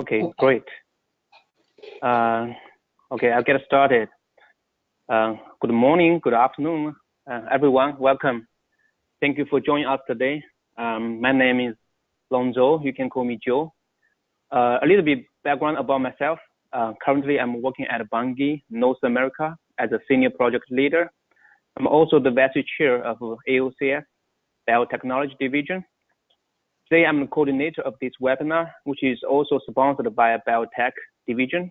Okay, Okay. great. Okay, I'll get started. Good morning, good afternoon, everyone. Welcome. Thank you for joining us today. My name is Long Zhou. You can call me Joe. A little bit background about myself. Currently, I'm working at Bunge, North America, as a senior project leader. I'm also the vice chair of AOCS, Biotechnology Division. Today, I'm the coordinator of this webinar, which is also sponsored by a biotech division.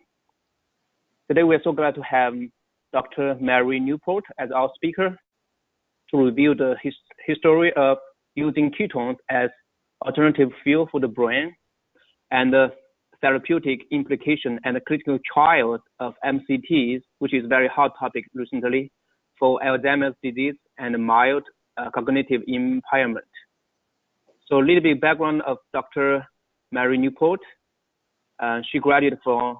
Today, we're so glad to have Dr. Mary Newport as our speaker to review the history of using ketones as alternative fuel for the brain and the therapeutic implication and the clinical trials of MCTs, which is a very hot topic recently for Alzheimer's disease and mild cognitive impairment. So a little bit background of Dr. Mary Newport. She graduated from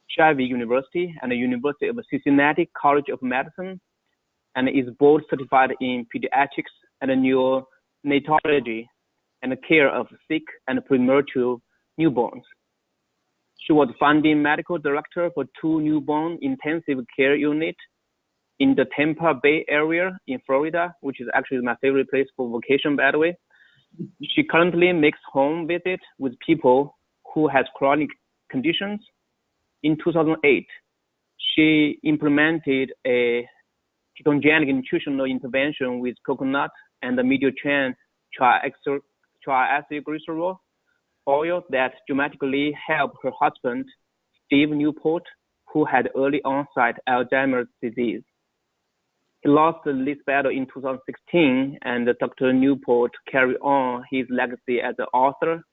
Shelby University and the University of Cincinnati College of Medicine, and is board certified in pediatrics and neonatology and the care of sick and premature newborns. She was founding medical director for 2 newborn intensive care units in the Tampa Bay area in Florida, which is actually my favorite place for vacation, by the way. She currently makes home visits with people who has chronic conditions. In 2008, she implemented a ketogenic nutritional intervention with coconut and the medium chain triacylglycerol oil that dramatically helped her husband, Steve Newport, who had early onset Alzheimer's disease. He lost this battle in 2016, and Dr. Newport carried on his legacy as an author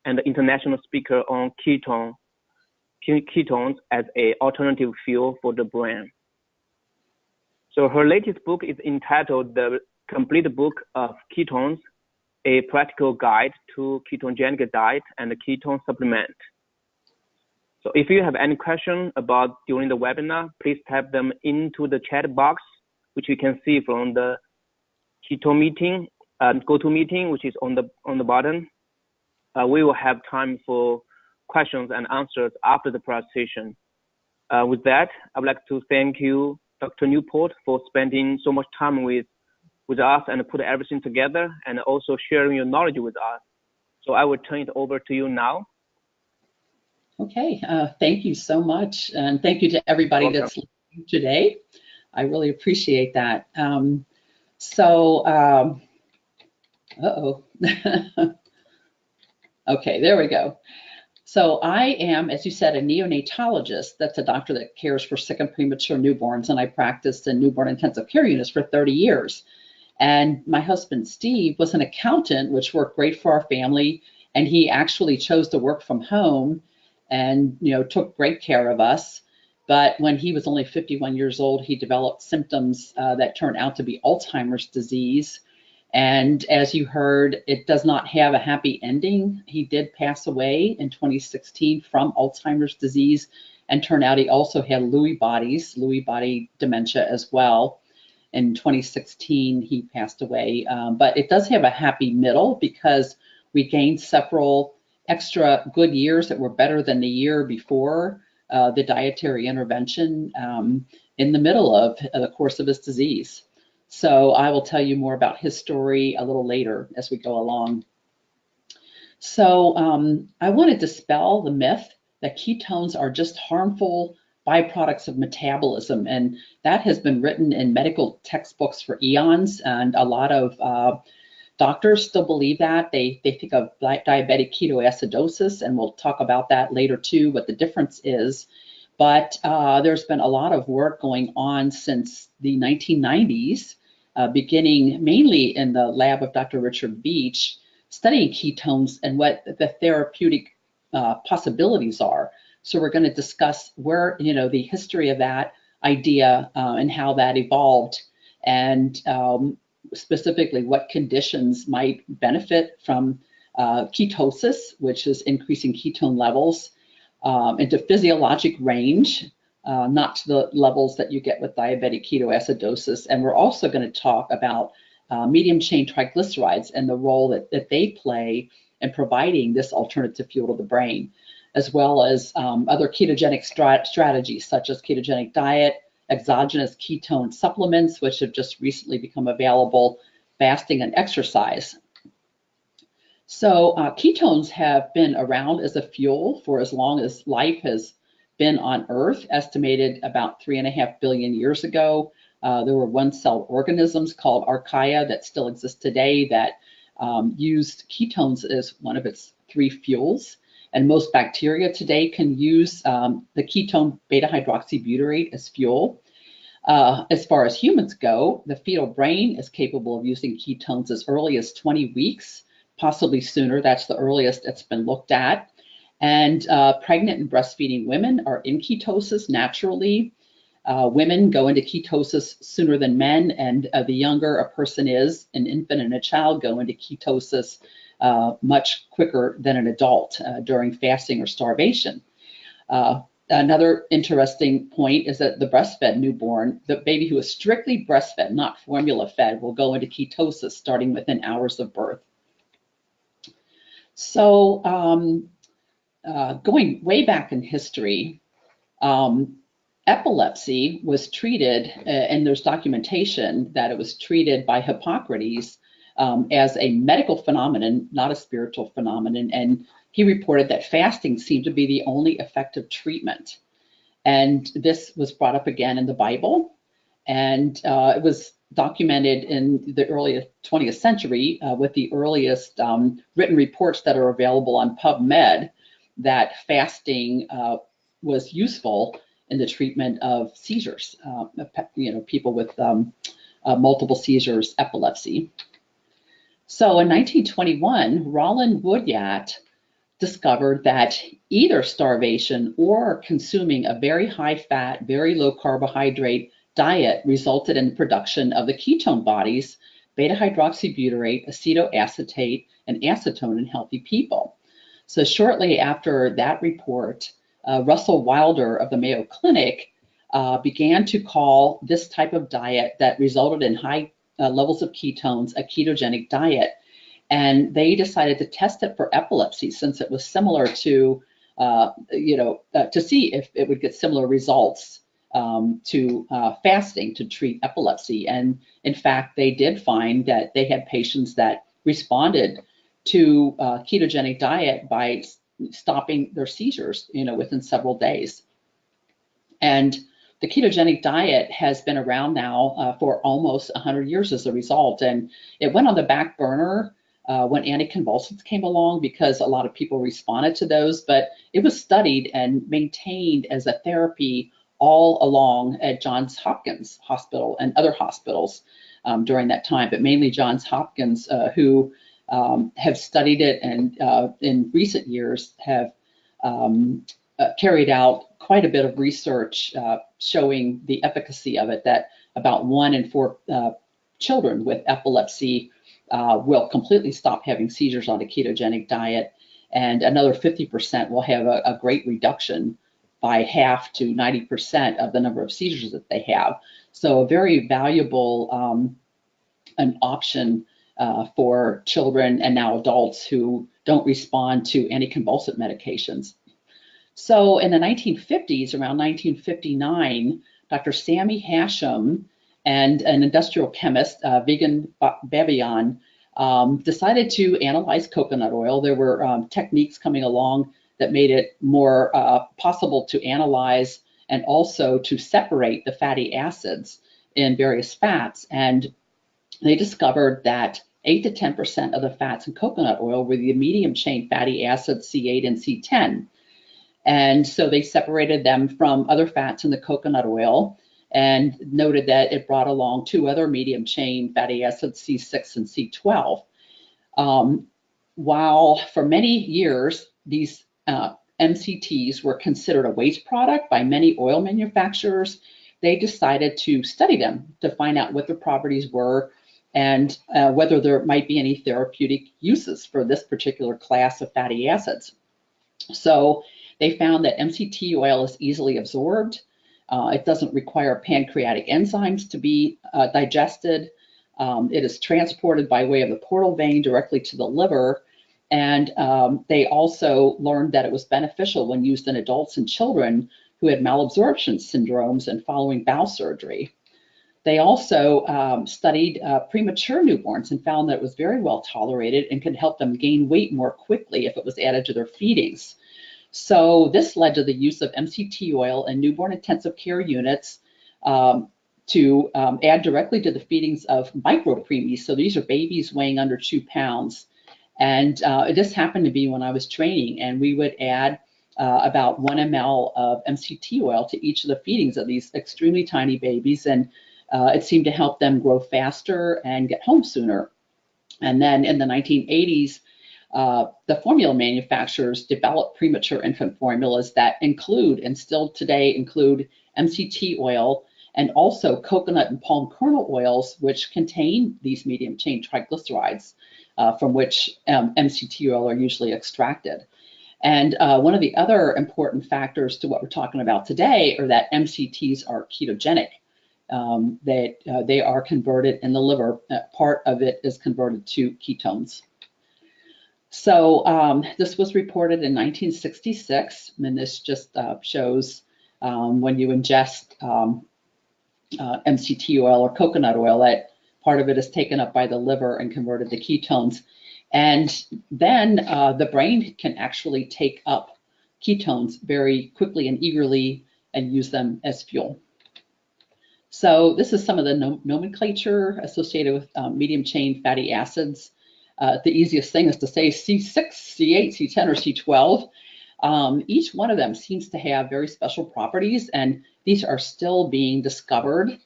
and international speaker on ketones as an alternative fuel for the brain. So her latest book is entitled The Complete Book of Ketones, a Practical Guide to Ketogenic Diet and Ketone Supplement. So if you have any questions about during the webinar, please type them into the chat box, which you can see from the GoToMeeting, which is on the bottom. We will have time for questions and answers after the presentation. With that, I would like to thank you, Dr. Newport, for spending so much time with us and put everything together and also sharing your knowledge with us. So I will turn it over to you now. Okay, thank you so much. And thank you to everybody that's listening today. I really appreciate that. Okay, there we go. So I am, as you said, a neonatologist. That's a doctor that cares for sick and premature newborns, and I practiced in newborn intensive care units for 30 years. And my husband, Steve, was an accountant, which worked great for our family, and he actually chose to work from home and, took great care of us. But when he was only 51 years old, he developed symptoms that turned out to be Alzheimer's disease. And as you heard, it does not have a happy ending. He did pass away in 2016 from Alzheimer's disease, and turned out he also had Lewy body dementia as well. In 2016, he passed away. But it does have a happy middle because we gained several extra good years that were better than the year before the dietary intervention in the middle of the course of his disease. So I will tell you more about his story a little later as we go along. So I want to dispel the myth that ketones are just harmful byproducts of metabolism, and that has been written in medical textbooks for eons, and a lot of doctors still believe that. They think of diabetic ketoacidosis, and we'll talk about that later too, what the difference is. But there's been a lot of work going on since the 1990s, beginning mainly in the lab of Dr. Richard Beach, studying ketones and what the therapeutic possibilities are. So we're going to discuss where, the history of that idea and how that evolved, and specifically what conditions might benefit from ketosis, which is increasing ketone levels into physiologic range, not to the levels that you get with diabetic ketoacidosis. And we're also going to talk about medium chain triglycerides and the role that they play and providing this alternative fuel to the brain, as well as other ketogenic strategies such as ketogenic diet, exogenous ketone supplements, which have just recently become available, fasting and exercise. So ketones have been around as a fuel for as long as life has been on Earth, estimated about 3.5 billion years ago. There were one-celled organisms called archaea that still exist today that used ketones as one of its 3 fuels. And most bacteria today can use the ketone beta-hydroxybutyrate as fuel. As far as humans go, the fetal brain is capable of using ketones as early as 20 weeks, possibly sooner. That's the earliest it's been looked at. And pregnant and breastfeeding women are in ketosis naturally. Women go into ketosis sooner than men, and the younger a person is, an infant and a child, go into ketosis much quicker than an adult during fasting or starvation. Another interesting point is that the breastfed newborn, the baby who is strictly breastfed, not formula fed, will go into ketosis starting within hours of birth. So going way back in history, epilepsy was treated, and there's documentation that it was treated by Hippocrates as a medical phenomenon, not a spiritual phenomenon. And he reported that fasting seemed to be the only effective treatment. And this was brought up again in the Bible. And it was documented in the early 20th century with the earliest written reports that are available on PubMed that fasting was useful in the treatment of seizures, people with multiple seizures, epilepsy. So in 1921, Roland Woodyat discovered that either starvation or consuming a very high fat, very low carbohydrate diet resulted in the production of the ketone bodies, beta-hydroxybutyrate, acetoacetate, and acetone in healthy people. So shortly after that report, Russell Wilder of the Mayo Clinic began to call this type of diet that resulted in high levels of ketones a ketogenic diet. And they decided to test it for epilepsy since it was similar to see if it would get similar results to fasting to treat epilepsy. And in fact, they did find that they had patients that responded to ketogenic diet by stopping their seizures, within several days. And the ketogenic diet has been around now for almost 100 years as a result. And it went on the back burner when anticonvulsants came along because a lot of people responded to those, but it was studied and maintained as a therapy all along at Johns Hopkins Hospital and other hospitals during that time, but mainly Johns Hopkins, who have studied it and in recent years have carried out quite a bit of research showing the efficacy of it, that about 1 in 4 children with epilepsy will completely stop having seizures on a ketogenic diet, and another 50% will have a great reduction by half to 90% of the number of seizures that they have. So a very valuable an option for children and now adults who don't respond to anticonvulsant medications. So in the 1950s, around 1959, Dr. Sammy Hashem and an industrial chemist, Vegan Babian, decided to analyze coconut oil. There were techniques coming along that made it more possible to analyze and also to separate the fatty acids in various fats. And they discovered that 8 to 10% of the fats in coconut oil were the medium chain fatty acids C8 and C10. And so they separated them from other fats in the coconut oil and noted that it brought along 2 other medium chain fatty acids, C6 and C12. While for many years, these MCTs were considered a waste product by many oil manufacturers, they decided to study them to find out what their properties were and whether there might be any therapeutic uses for this particular class of fatty acids. So they found that MCT oil is easily absorbed. It doesn't require pancreatic enzymes to be digested. It is transported by way of the portal vein directly to the liver. And they also learned that it was beneficial when used in adults and children who had malabsorption syndromes and following bowel surgery. They also studied premature newborns and found that it was very well tolerated and could help them gain weight more quickly if it was added to their feedings. So this led to the use of MCT oil in newborn intensive care units to add directly to the feedings of micropreemies. So these are babies weighing under 2 pounds. And this happened to be when I was training, and we would add about 1 ml of MCT oil to each of the feedings of these extremely tiny babies, and it seemed to help them grow faster and get home sooner. And then in the 1980s, the formula manufacturers developed premature infant formulas that include, and still today include, MCT oil and also coconut and palm kernel oils, which contain these medium chain triglycerides, from which MCT oil are usually extracted. And one of the other important factors to what we're talking about today are that MCTs are ketogenic. That they are converted in the liver. Part of it is converted to ketones. So this was reported in 1966, and this just shows when you ingest MCT oil or coconut oil, that part of it is taken up by the liver and converted to ketones. And then the brain can actually take up ketones very quickly and eagerly and use them as fuel. So this is some of the nomenclature associated with medium chain fatty acids. The easiest thing is to say C6, C8, C10, or C12. Each one of them seems to have very special properties, and these are still being discovered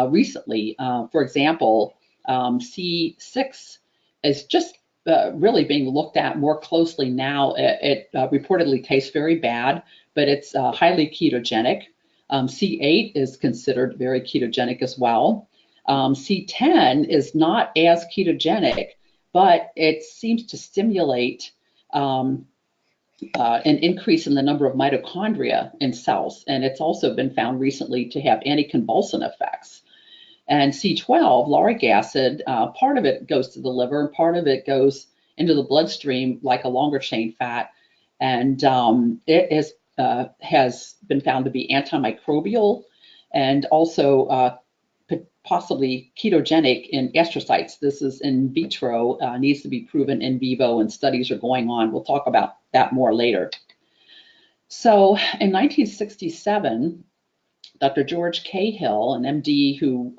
recently. For example, C6 is just really being looked at more closely now. It reportedly tastes very bad, but it's highly ketogenic. C8 is considered very ketogenic as well. C10 is not as ketogenic, but it seems to stimulate an increase in the number of mitochondria in cells, and it's also been found recently to have anticonvulsant effects. And C12, lauric acid, part of it goes to the liver and part of it goes into the bloodstream like a longer chain fat, and it has been found to be antimicrobial and also possibly ketogenic in astrocytes. This is in vitro, needs to be proven in vivo, and studies are going on. We'll talk about that more later. So in 1967, Dr. George Cahill, an MD who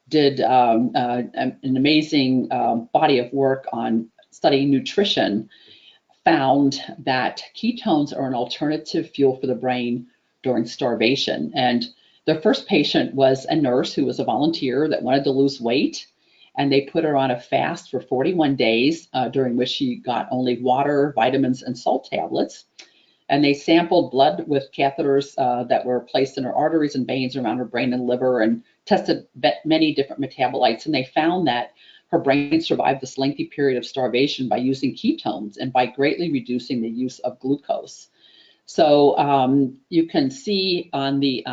did an amazing body of work on studying nutrition, found that ketones are an alternative fuel for the brain during starvation. And their first patient was a nurse who was a volunteer that wanted to lose weight, and they put her on a fast for 41 days, during which she got only water, vitamins, and salt tablets. And they sampled blood with catheters that were placed in her arteries and veins around her brain and liver, and tested many different metabolites. And they found that her brain survived this lengthy period of starvation by using ketones and by greatly reducing the use of glucose. So you can see on the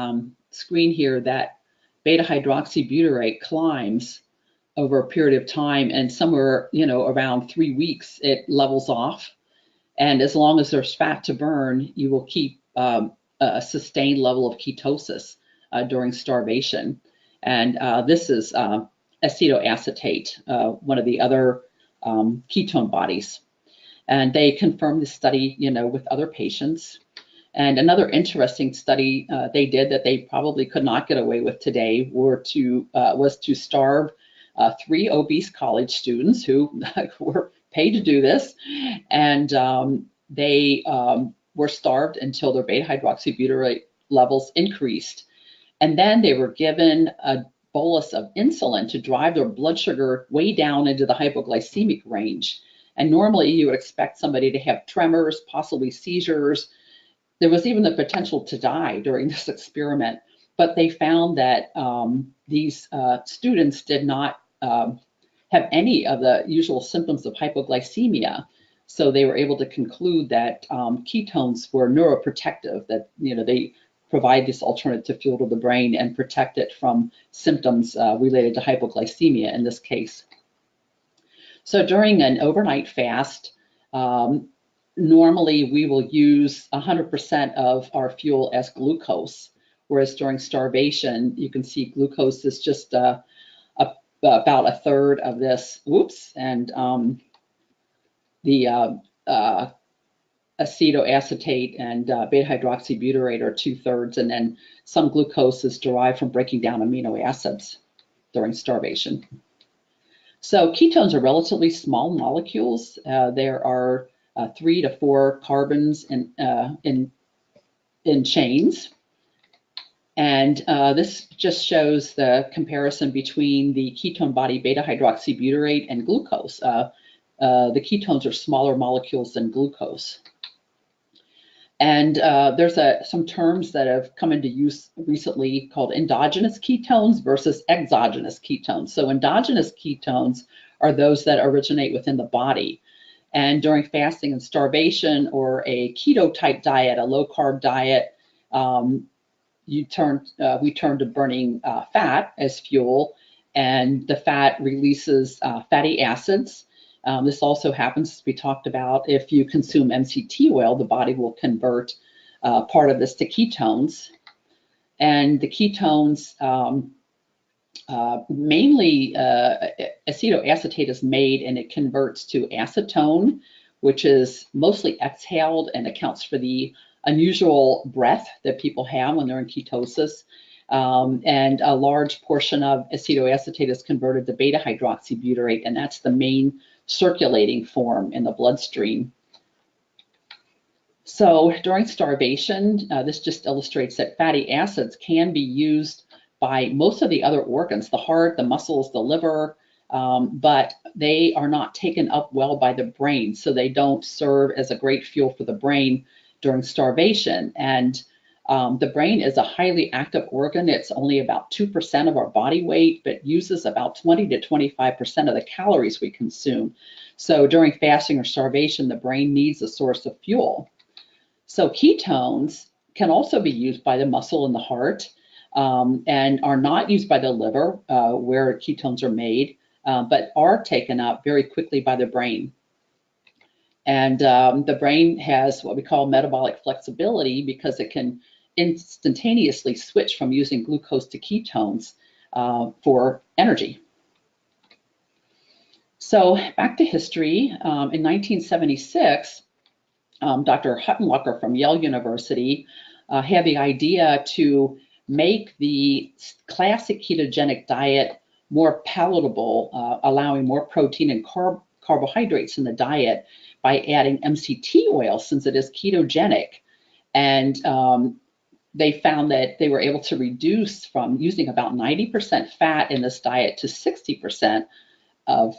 screen here that beta hydroxybutyrate climbs over a period of time, and somewhere around 3 weeks it levels off. And as long as there's fat to burn, you will keep a sustained level of ketosis during starvation. And this is acetoacetate, one of the other ketone bodies. And they confirmed the study, with other patients. And another interesting study they did that they probably could not get away with today was to starve 3 obese college students who were paid to do this, and they were starved until their beta hydroxybutyrate levels increased. And then they were given a bolus of insulin to drive their blood sugar way down into the hypoglycemic range. And normally you would expect somebody to have tremors, possibly seizures. There was even the potential to die during this experiment, but they found that these students did not have any of the usual symptoms of hypoglycemia. So they were able to conclude that ketones were neuroprotective, that they provide this alternative fuel to the brain and protect it from symptoms related to hypoglycemia in this case. So during an overnight fast, Normally, we will use 100% of our fuel as glucose, whereas during starvation, you can see glucose is just about a third of this. Whoops, and the acetoacetate and beta-hydroxybutyrate are 2/3, and then some glucose is derived from breaking down amino acids during starvation. So ketones are relatively small molecules. There are 3 to 4 carbons in chains. And this just shows the comparison between the ketone body beta-hydroxybutyrate and glucose. The ketones are smaller molecules than glucose. And there's some terms that have come into use recently called endogenous ketones versus exogenous ketones. So endogenous ketones are those that originate within the body. And during fasting and starvation or a keto type diet, a low carb diet, we turn to burning fat as fuel, and the fat releases fatty acids. This also happens, as we talked about, if you consume MCT oil, the body will convert part of this to ketones. And the ketones, mainly acetoacetate is made and it converts to acetone, which is mostly exhaled and accounts for the unusual breath that people have when they're in ketosis. And a large portion of acetoacetate is converted to beta-hydroxybutyrate, and that's the main circulating form in the bloodstream. So during starvation, this just illustrates that fatty acids can be used by most of the other organs, the heart, the muscles, the liver, but they are not taken up well by the brain, so they don't serve as a great fuel for the brain during starvation. And the brain is a highly active organ. It's only about 2% of our body weight, but uses about 20 to 25% of the calories we consume. So during fasting or starvation, the brain needs a source of fuel. So ketones can also be used by the muscle and the heart, and are not used by the liver, where ketones are made, but are taken up very quickly by the brain. And the brain has what we call metabolic flexibility because it can instantaneously switch from using glucose to ketones for energy. So back to history. In 1976, Dr. Huttenlocher from Yale University had the idea to make the classic ketogenic diet more palatable, allowing more protein and carbohydrates in the diet by adding MCT oil, since it is ketogenic. And they found that they were able to reduce from using about 90% fat in this diet to 60% of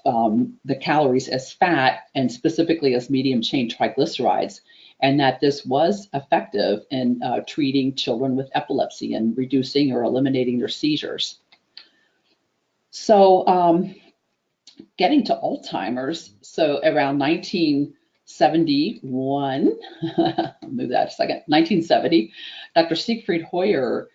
the calories as fat, and specifically as medium chain triglycerides, and that this was effective in treating children with epilepsy and reducing or eliminating their seizures. So getting to Alzheimer's, so around 1971, I'll move that a second, 1970, Dr. Siegfried Hoyer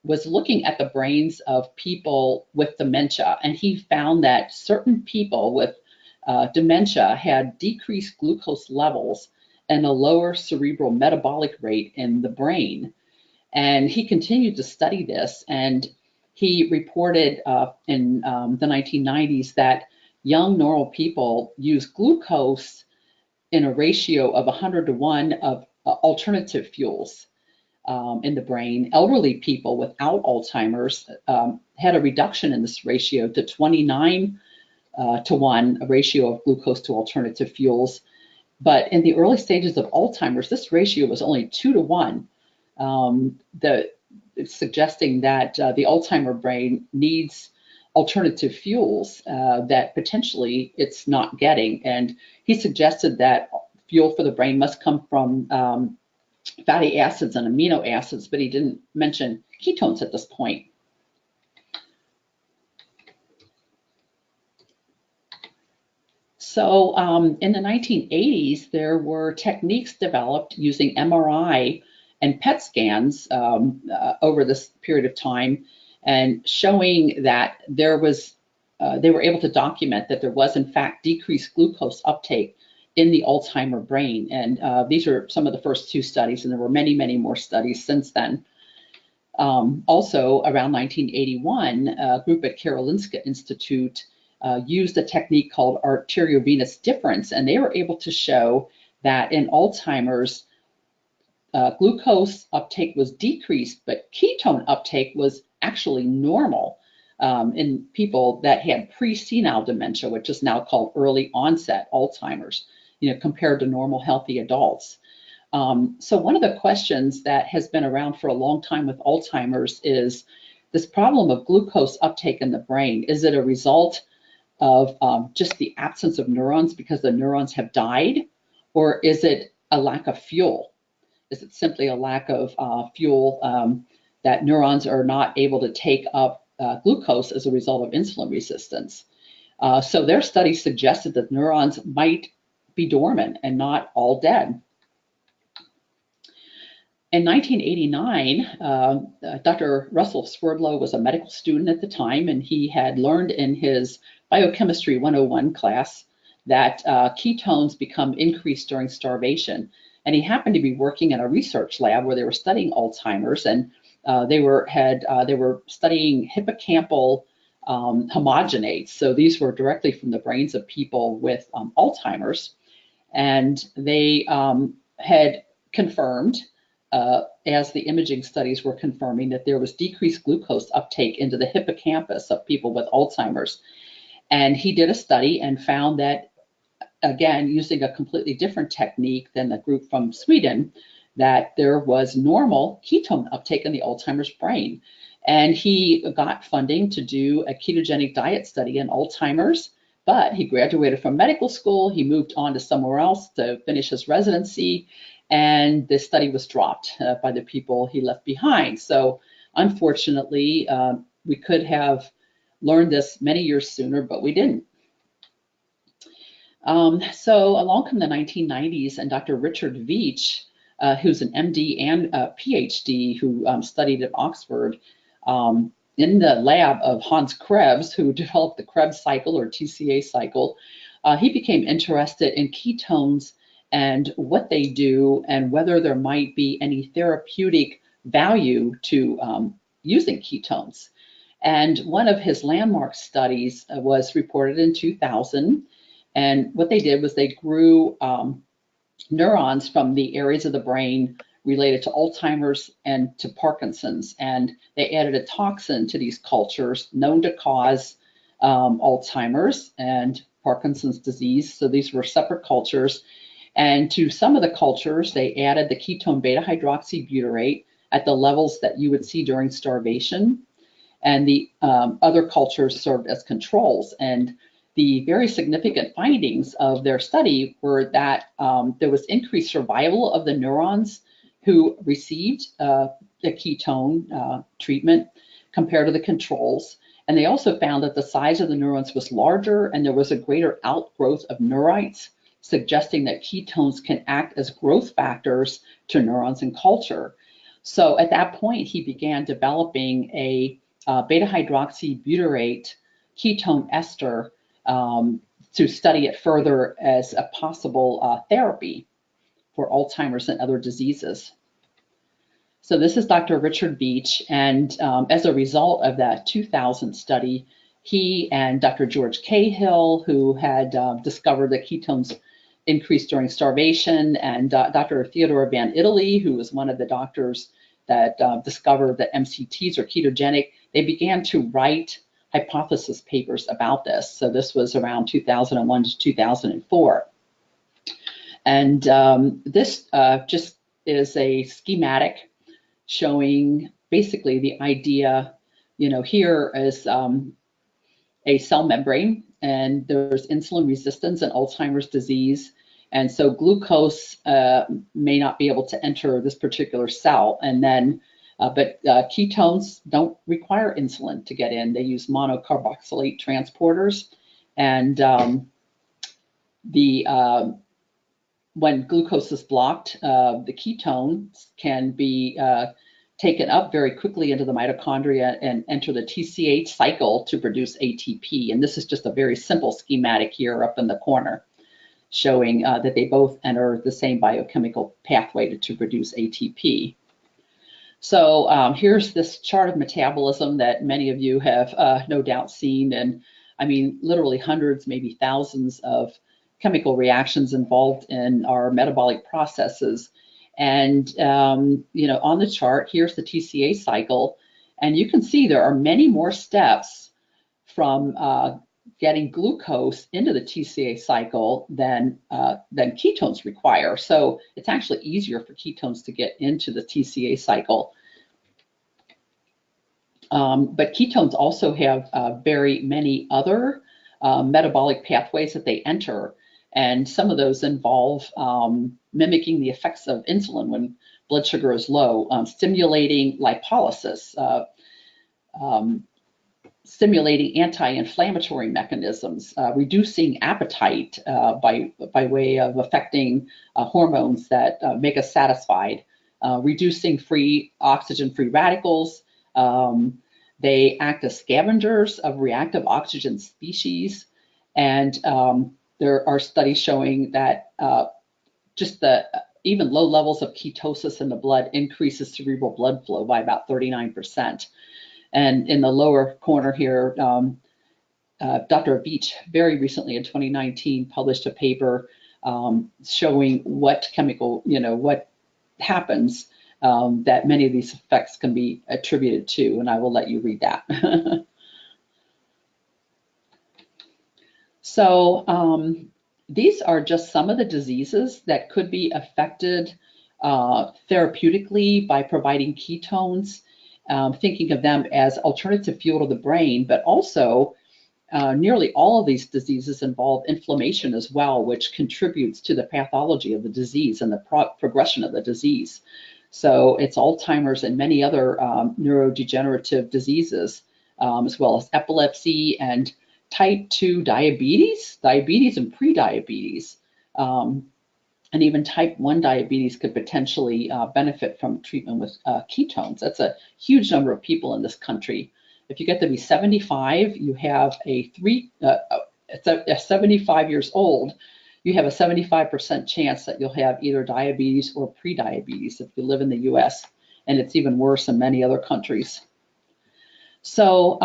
was looking at the brains of people with dementia, and he found that certain people with dementia had decreased glucose levels and a lower cerebral metabolic rate in the brain. And he continued to study this, and he reported in the 1990s that young normal people use glucose in a ratio of 100-to-1 of alternative fuels in the brain. Elderly people without Alzheimer's had a reduction in this ratio to 29-to-1, a ratio of glucose to alternative fuels. But in the early stages of Alzheimer's, this ratio was only 2-to-1, suggesting that the Alzheimer brain needs alternative fuels that potentially it's not getting. And he suggested that fuel for the brain must come from fatty acids and amino acids, but he didn't mention ketones at this point. So in the 1980s, there were techniques developed using MRI and PET scans over this period of time, and showing that there was they were able to document that there was in fact decreased glucose uptake in the Alzheimer brain. And these are some of the first 2 studies, and there were many, many more studies since then. Also, around 1981, a group at Karolinska Institute used a technique called arteriovenous difference, and they were able to show that in Alzheimer's, glucose uptake was decreased, but ketone uptake was actually normal in people that had pre-senile dementia, which is now called early onset Alzheimer's, compared to normal healthy adults. So one of the questions that has been around for a long time with Alzheimer's is this problem of glucose uptake in the brain. Is it a result of just the absence of neurons because the neurons have died, or is it a lack of fuel? Is it simply a lack of fuel that neurons are not able to take up glucose as a result of insulin resistance? So their study suggested that neurons might be dormant and not all dead. In 1989, Dr. Russell Swerdlow was a medical student at the time, and he had learned in his Biochemistry 101 class that ketones become increased during starvation. And he happened to be working in a research lab where they were studying Alzheimer's, and they were studying hippocampal homogenates. So these were directly from the brains of people with Alzheimer's, and they had confirmed, as the imaging studies were confirming, that there was decreased glucose uptake into the hippocampus of people with Alzheimer's. And he did a study and found that, again, using a completely different technique than the group from Sweden, that there was normal ketone uptake in the Alzheimer's brain. And he got funding to do a ketogenic diet study in Alzheimer's, but he graduated from medical school. He moved on to somewhere else to finish his residency, and the study was dropped by the people he left behind. So unfortunately, we could have learned this many years sooner, but we didn't. So along come the 1990s, and Dr. Richard Veitch, who's an MD and a PhD who studied at Oxford, in the lab of Hans Krebs, who developed the Krebs cycle or TCA cycle, he became interested in ketones and what they do and whether there might be any therapeutic value to using ketones. And one of his landmark studies was reported in 2000. And what they did was they grew neurons from the areas of the brain related to Alzheimer's and to Parkinson's. And they added a toxin to these cultures known to cause Alzheimer's and Parkinson's disease. So these were separate cultures. And to some of the cultures, they added the ketone beta hydroxybutyrate at the levels that you would see during starvation. And the other cultures served as controls. And the very significant findings of their study were that there was increased survival of the neurons who received the ketone treatment compared to the controls. And they also found that the size of the neurons was larger and there was a greater outgrowth of neurites, suggesting that ketones can act as growth factors to neurons in culture. So at that point, he began developing a beta hydroxybutyrate ketone ester to study it further as a possible therapy for Alzheimer's and other diseases. So this is Dr. Richard Veitch, and as a result of that 2000 study, he and Dr. George Cahill, who had discovered that ketones increased during starvation, and Dr. Theodore Van Italy, who was one of the doctors that discovered that MCTs are ketogenic, they began to write hypothesis papers about this. So this was around 2001 to 2004. And this just is a schematic showing basically the idea, here is a cell membrane, and there's insulin resistance and Alzheimer's disease. And so glucose may not be able to enter this particular cell. And then, but ketones don't require insulin to get in. They use monocarboxylate transporters. And when glucose is blocked, the ketones can be taken up very quickly into the mitochondria and enter the TCA cycle to produce ATP. And this is just a very simple schematic here up in the corner, showing that they both enter the same biochemical pathway to produce ATP. So here's this chart of metabolism that many of you have no doubt seen. And I mean, literally hundreds, maybe thousands of chemical reactions involved in our metabolic processes. And, you know, on the chart, here's the TCA cycle. And you can see there are many more steps from getting glucose into the TCA cycle than ketones require. So it's actually easier for ketones to get into the TCA cycle. But ketones also have very many other metabolic pathways that they enter. And some of those involve mimicking the effects of insulin when blood sugar is low, stimulating lipolysis, stimulating anti-inflammatory mechanisms, reducing appetite by way of affecting hormones that make us satisfied, reducing oxygen-free radicals. They act as scavengers of reactive oxygen species, and there are studies showing that just even low levels of ketosis in the blood increases cerebral blood flow by about 39%. And in the lower corner here, Dr. Beach very recently in 2019 published a paper showing what what happens that many of these effects can be attributed to, and I will let you read that. So these are just some of the diseases that could be affected therapeutically by providing ketones, thinking of them as alternative fuel to the brain, but also nearly all of these diseases involve inflammation as well, which contributes to the pathology of the disease and the progression of the disease. So it's Alzheimer's and many other neurodegenerative diseases, as well as epilepsy and type 2 diabetes and prediabetes, and even type 1 diabetes could potentially benefit from treatment with ketones. That's a huge number of people in this country. If you get to be 75, you have 75 years old, you have a 75% chance that you'll have either diabetes or prediabetes if you live in the US, and it's even worse in many other countries. So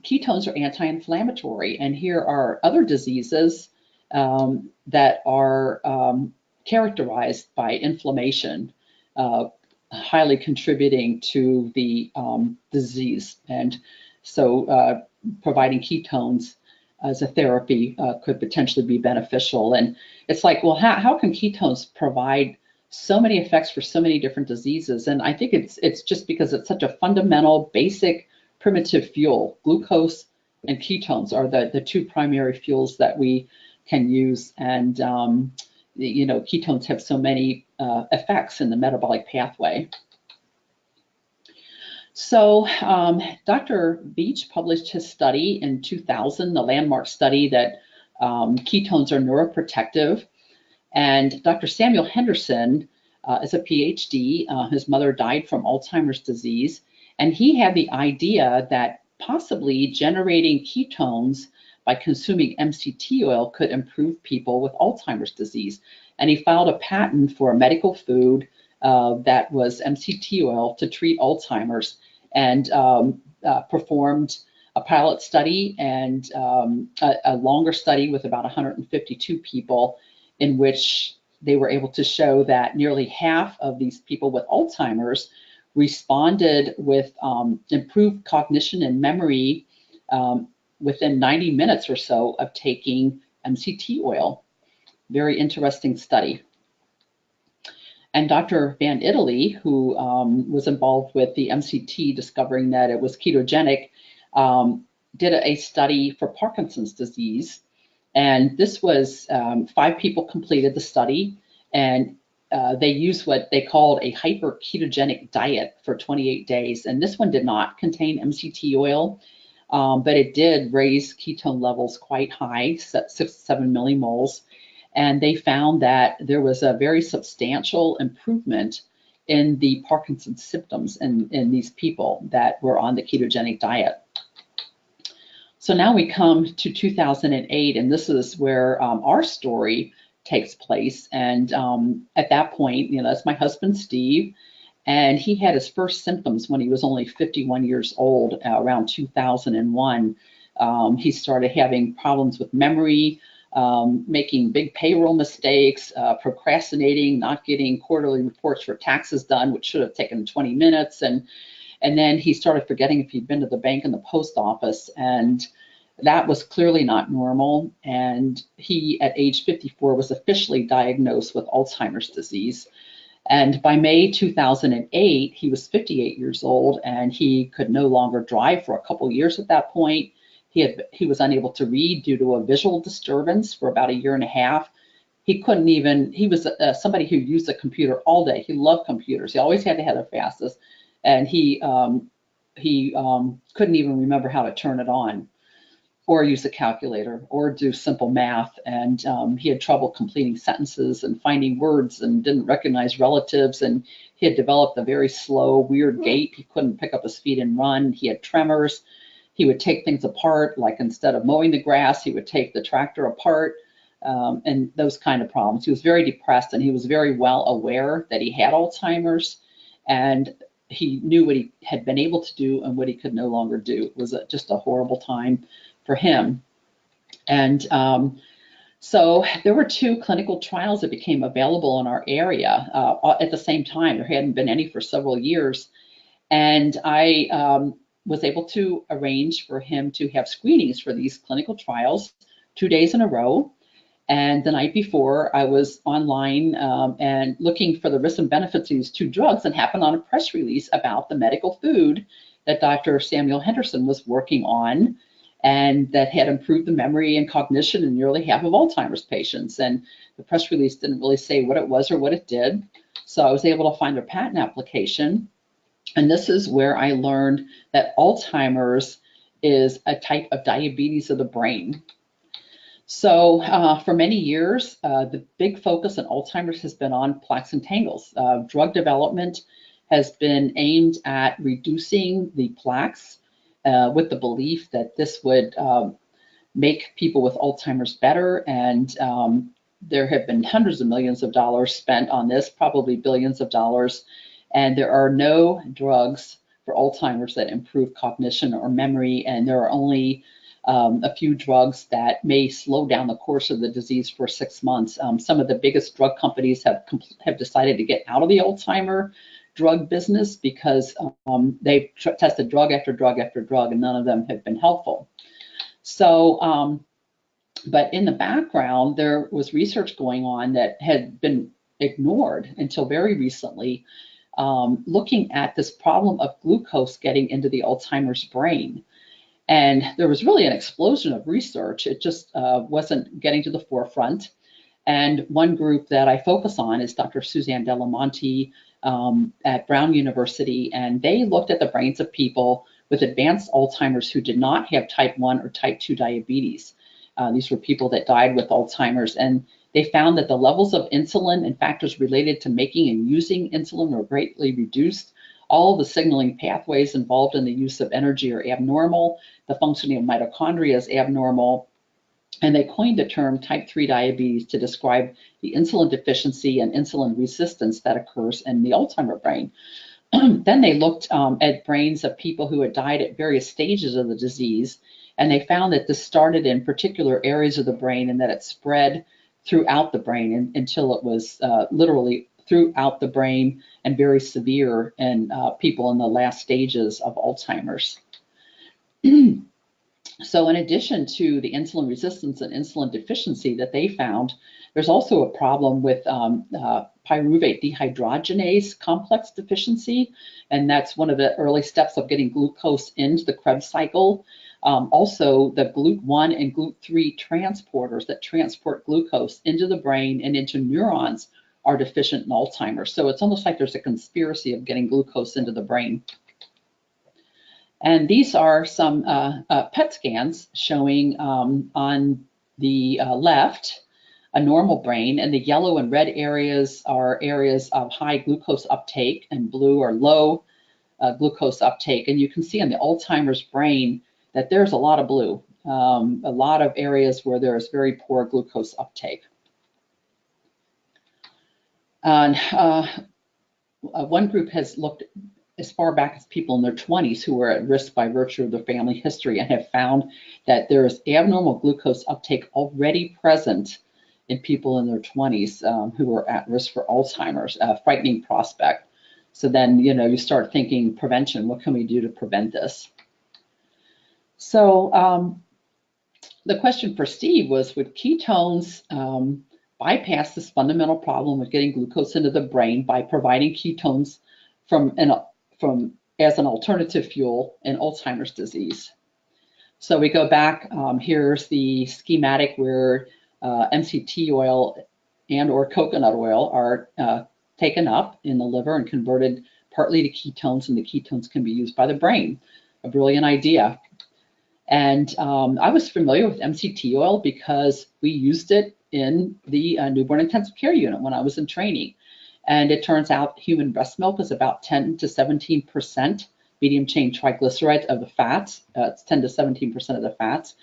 ketones are anti-inflammatory, and here are other diseases that are characterized by inflammation, highly contributing to the disease. And so providing ketones as a therapy could potentially be beneficial. And it's like, well, how can ketones provide so many effects for so many different diseases? And I think it's just because it's such a fundamental, basic, primitive fuel. Glucose and ketones are the two primary fuels that we can use. And ketones have so many effects in the metabolic pathway. So Dr. Beach published his study in 2000, the landmark study that ketones are neuroprotective. And Dr. Samuel Henderson is a PhD. His mother died from Alzheimer's disease. And he had the idea that possibly generating ketones by consuming MCT oil could improve people with Alzheimer's disease. And he filed a patent for a medical food that was MCT oil to treat Alzheimer's, and performed a pilot study and a longer study with about 152 people, in which they were able to show that nearly half of these people with Alzheimer's responded with improved cognition and memory within 90 minutes or so of taking MCT oil. Very interesting study. And Dr. Van Italy, who was involved with the MCT, discovering that it was ketogenic, did a study for Parkinson's disease. And this was 5 people completed the study, and they used what they called a hyper-ketogenic diet for 28 days. And this one did not contain MCT oil, but it did raise ketone levels quite high, 6 to 7 millimoles. And they found that there was a very substantial improvement in the Parkinson's symptoms in these people that were on the ketogenic diet. So now we come to 2008, and this is where our story takes place. And at that point, that's my husband, Steve, and he had his first symptoms when he was only 51 years old, around 2001. He started having problems with memory, making big payroll mistakes, procrastinating, not getting quarterly reports for taxes done, which should have taken 20 minutes. And then he started forgetting if he'd been to the bank and the post office. And that was clearly not normal. And he, at age 54, was officially diagnosed with Alzheimer's disease. And by May 2008, he was 58 years old, and he could no longer drive for a couple years at that point. He was unable to read due to a visual disturbance for about a year and a half. He was somebody who used a computer all day. He loved computers. He always had to have the fastest, and he couldn't even remember how to turn it on, or use a calculator, or do simple math. And he had trouble completing sentences and finding words, and didn't recognize relatives. And he had developed a very slow, weird gait. He couldn't pick up his feet and run. He had tremors. He would take things apart, like instead of mowing the grass, he would take the tractor apart, and those kind of problems. He was very depressed, and he was very well aware that he had Alzheimer's, and he knew what he had been able to do and what he could no longer do. It was just a horrible time for him. And so there were 2 clinical trials that became available in our area at the same time. There hadn't been any for several years. And I was able to arrange for him to have screenings for these clinical trials 2 days in a row. And the night before, I was online and looking for the risks and benefits of these 2 drugs, and happened on a press release about the medical food that Dr. Samuel Henderson was working on, and that had improved the memory and cognition in nearly half of Alzheimer's patients. And the press release didn't really say what it was or what it did. So I was able to find their patent application. And this is where I learned that Alzheimer's is a type of diabetes of the brain. So for many years, the big focus on Alzheimer's has been on plaques and tangles. Drug development has been aimed at reducing the plaques with the belief that this would make people with Alzheimer's better. And there have been hundreds of millions of dollars spent on this, probably billions of dollars. And there are no drugs for Alzheimer's that improve cognition or memory. And there are only a few drugs that may slow down the course of the disease for 6 months. Some of the biggest drug companies have decided to get out of the Alzheimer drug business because they've tested drug after drug after drug, and none of them have been helpful. So, but in the background, there was research going on that had been ignored until very recently, looking at this problem of glucose getting into the Alzheimer's brain. And there was really an explosion of research. It just wasn't getting to the forefront. And one group that I focus on is Dr. Suzanne Delamonte at Brown University. And they looked at the brains of people with advanced Alzheimer's who did not have type 1 or type 2 diabetes. These were people that died with Alzheimer's. And they found that the levels of insulin and factors related to making and using insulin were greatly reduced. All of the signaling pathways involved in the use of energy are abnormal. The functioning of mitochondria is abnormal. And they coined the term type 3 diabetes to describe the insulin deficiency and insulin resistance that occurs in the Alzheimer brain. Then they looked at brains of people who had died at various stages of the disease. And they found that this started in particular areas of the brain and that it spread throughout the brain until it was literally throughout the brain and very severe in people in the last stages of Alzheimer's. So in addition to the insulin resistance and insulin deficiency that they found, there's also a problem with pyruvate dehydrogenase complex deficiency, and that's one of the early steps of getting glucose into the Krebs cycle. Also, the GLUT1 and GLUT3 transporters that transport glucose into the brain and into neurons are deficient in Alzheimer's. So it's almost like there's a conspiracy of getting glucose into the brain. And these are some PET scans showing on the left a normal brain, and the yellow and red areas are areas of high glucose uptake, and blue are low glucose uptake. And you can see in the Alzheimer's brain that there's a lot of blue, a lot of areas where there's very poor glucose uptake. And one group has looked as far back as people in their 20s who were at risk by virtue of their family history, and have found that there is abnormal glucose uptake already present in people in their 20s who are at risk for Alzheimer's, a frightening prospect. So then, you start thinking prevention, what can we do to prevent this? So the question for Steve was, would ketones bypass this fundamental problem of getting glucose into the brain by providing ketones as an alternative fuel in Alzheimer's disease? So we go back, here's the schematic where MCT oil and or coconut oil are taken up in the liver and converted partly to ketones, and the ketones can be used by the brain. A brilliant idea. And I was familiar with MCT oil because we used it in the newborn intensive care unit when I was in training. And it turns out human breast milk is about 10 to 17% medium chain triglycerides of the fats. It's 10 to 17% of the fats.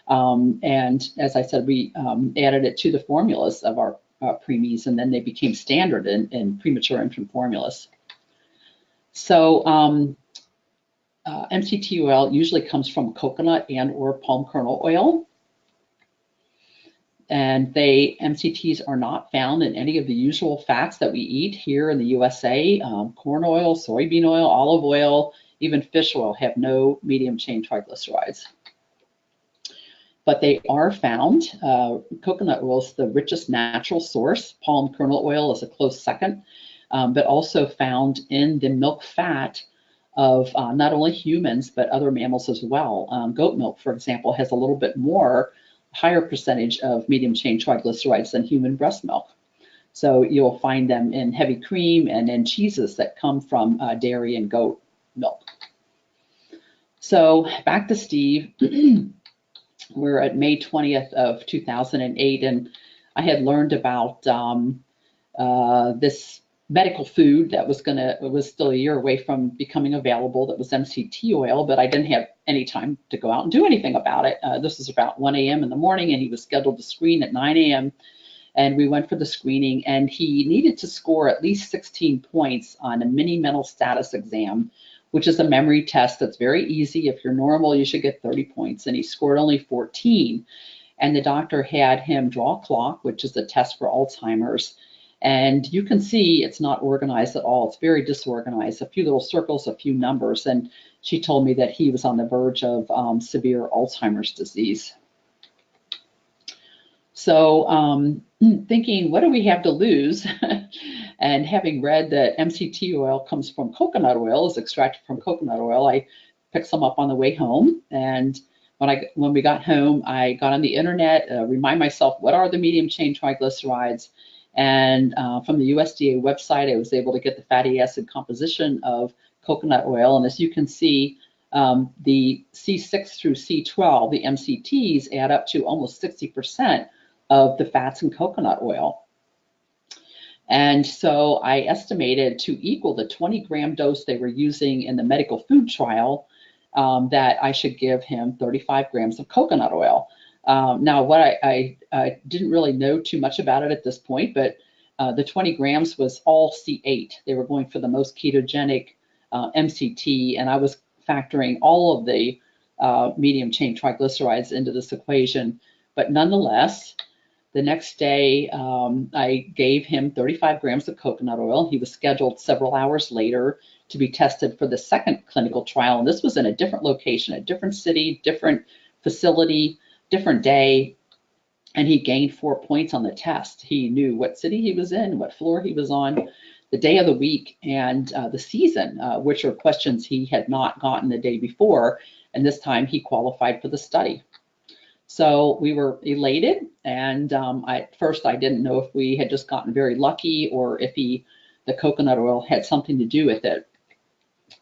And as I said, we added it to the formulas of our preemies, and then they became standard in premature infant formulas. So MCT oil usually comes from coconut and or palm kernel oil. And MCTs are not found in any of the usual fats that we eat here in the USA. Corn oil, soybean oil, olive oil, even fish oil have no medium chain triglycerides. But they are found. Coconut oil is the richest natural source. Palm kernel oil is a close second, but also found in the milk fat of not only humans, but other mammals as well. Goat milk, for example, has a little bit more, higher percentage of medium chain triglycerides than human breast milk. So you'll find them in heavy cream and in cheeses that come from dairy and goat milk. So back to Steve. We're at May 20th of 2008, and I had learned about this medical food that was still a year away from becoming available, that was MCT oil, but I didn't have any time to go out and do anything about it. This was about 1 a.m. in the morning, and he was scheduled to screen at 9 a.m. And we went for the screening, and he needed to score at least 16 points on a mini mental status exam, which is a memory test that's very easy. If you're normal, you should get 30 points, and he scored only 14. And the doctor had him draw a clock, which is a test for Alzheimer's. And you can see it's not organized at all. It's very disorganized, a few little circles, a few numbers. And she told me that he was on the verge of severe Alzheimer's disease. So thinking, what do we have to lose? And having read that MCT oil comes from coconut oil, is extracted from coconut oil, I picked some up on the way home. And when we got home, I got on the internet, remind myself, what are the medium chain triglycerides? And from the USDA website, I was able to get the fatty acid composition of coconut oil. And as you can see, the C6 through C12, the MCTs, add up to almost 60% of the fats in coconut oil. And so I estimated to equal the 20-gram dose they were using in the medical food trial, that I should give him 35 grams of coconut oil. Now, what I didn't really know too much about it at this point, but the 20 grams was all C8. They were going for the most ketogenic MCT, and I was factoring all of the medium chain triglycerides into this equation. But nonetheless, the next day, I gave him 35 grams of coconut oil. He was scheduled several hours later to be tested for the second clinical trial, and this was in a different location, a different city, different facility, different day, and he gained 4 points on the test. He knew what city he was in, what floor he was on, the day of the week, and the season, which are questions he had not gotten the day before, and this time he qualified for the study. So we were elated, and at first I didn't know if we had just gotten very lucky or if the coconut oil had something to do with it.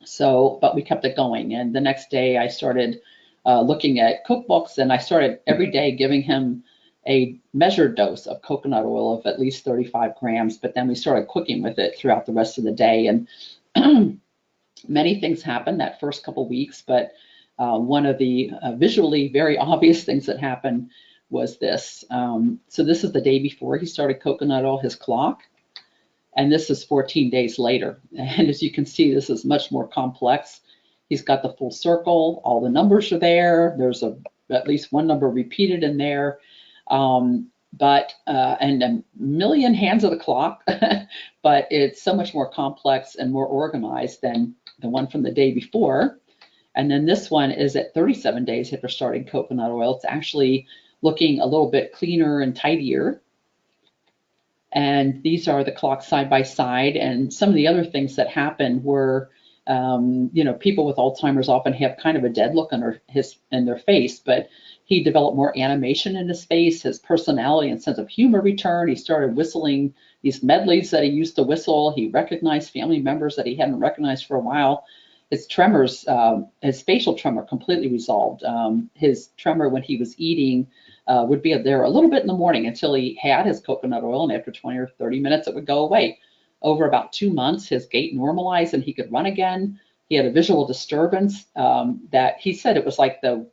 So, but we kept it going, and the next day I started looking at cookbooks, and I started every day giving him a measured dose of coconut oil of at least 35 grams, but then we started cooking with it throughout the rest of the day. And many things happened that first couple weeks, but one of the visually very obvious things that happened was this. So this is the day before he started coconut oil, his clock, and this is 14 days later. And as you can see, this is much more complex. He's got the full circle, all the numbers are there. There's at least one number repeated in there. And a million hands of the clock, but it's so much more complex and more organized than the one from the day before. And then this one is at 37 days after starting coconut oil. It's actually looking a little bit cleaner and tidier. And these are the clocks side by side. And some of the other things that happened were, people with Alzheimer's often have kind of a dead look in their face, but he developed more animation in his face. His personality and sense of humor returned. He started whistling these medleys that he used to whistle. He recognized family members that he hadn't recognized for a while. His tremors, his facial tremor completely resolved. His tremor when he was eating would be there a little bit in the morning until he had his coconut oil, and after 20 or 30 minutes, it would go away. Over about 2 months, his gait normalized and he could run again. He had a visual disturbance that he said it was like the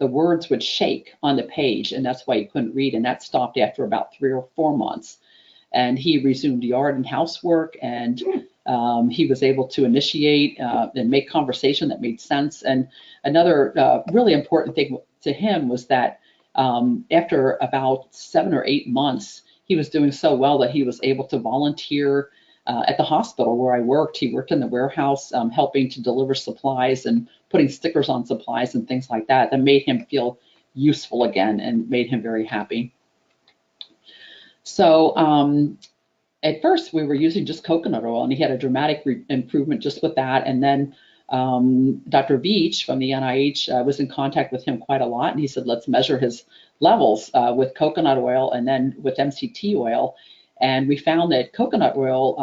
words would shake on the page, and that's why he couldn't read, and that stopped after about 3 or 4 months. And he resumed yard and housework, and he was able to initiate and make conversation that made sense. And another really important thing to him was that after about 7 or 8 months, he was doing so well that he was able to volunteer at the hospital where I worked. He worked in the warehouse helping to deliver supplies and putting stickers on supplies and things like that. That made him feel useful again and made him very happy. So at first we were using just coconut oil, and he had a dramatic improvement just with that. And then Dr. Veach from the NIH was in contact with him quite a lot, and he said, let's measure his levels with coconut oil and then with MCT oil. And we found that coconut oil,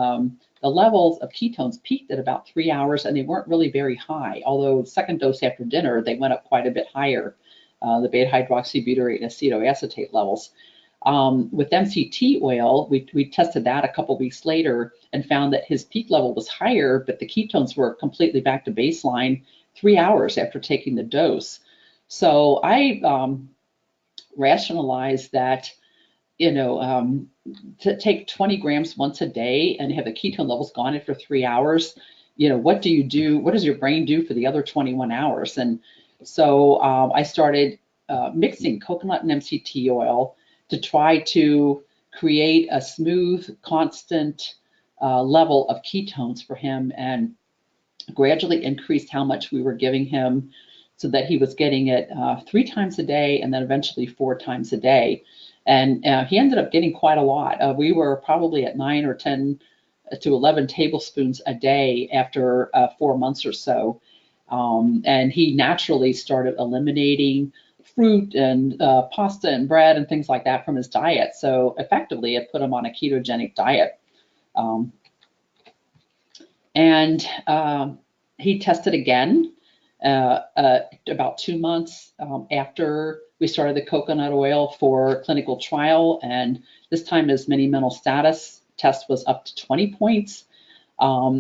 the levels of ketones peaked at about 3 hours, and they weren't really very high. Although second dose after dinner, they went up quite a bit higher, the beta hydroxybutyrate and acetoacetate levels. With MCT oil, we tested that a couple weeks later and found that his peak level was higher, but the ketones were completely back to baseline 3 hours after taking the dose. So I rationalized that, to take 20 grams once a day and have the ketone levels gone after 3 hours, what do you do? What does your brain do for the other 21 hours? And so I started mixing coconut and MCT oil to try to create a smooth, constant level of ketones for him, and gradually increased how much we were giving him so that he was getting it 3 times a day and then eventually 4 times a day. And he ended up getting quite a lot. We were probably at 9 or 10 to 11 tablespoons a day after 4 months or so. And he naturally started eliminating fruit and pasta and bread and things like that from his diet. So effectively, it put him on a ketogenic diet. And he tested again about 2 months after we started the coconut oil for clinical trial. And this time his mini mental status test was up to 20 points.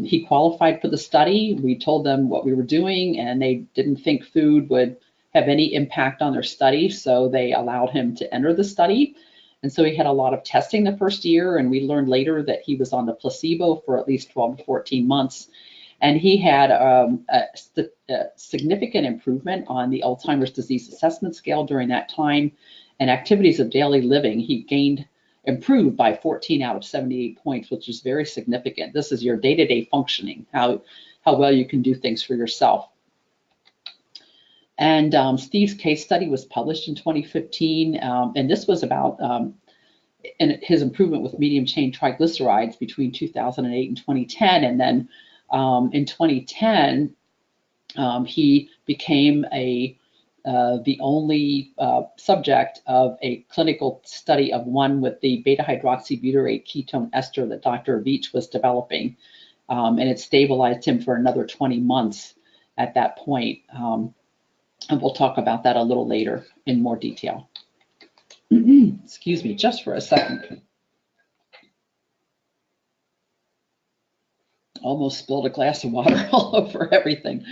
He qualified for the study. We told them what we were doing, and they didn't think food would have any impact on their study, so they allowed him to enter the study. And so he had a lot of testing the first year, and we learned later that he was on the placebo for at least 12 to 14 months. And he had a significant improvement on the Alzheimer's disease assessment scale during that time, and activities of daily living. He improved by 14 out of 78 points, which is very significant. This is your day-to-day functioning, how well you can do things for yourself. And Steve's case study was published in 2015, and this was about his improvement with medium chain triglycerides between 2008 and 2010. And then in 2010, he became the only subject of a clinical study of one with the beta hydroxybutyrate ketone ester that Dr. Veach was developing, and it stabilized him for another 20 months at that point. And we'll talk about that a little later in more detail. Excuse me, just for a second. Almost spilled a glass of water all over everything.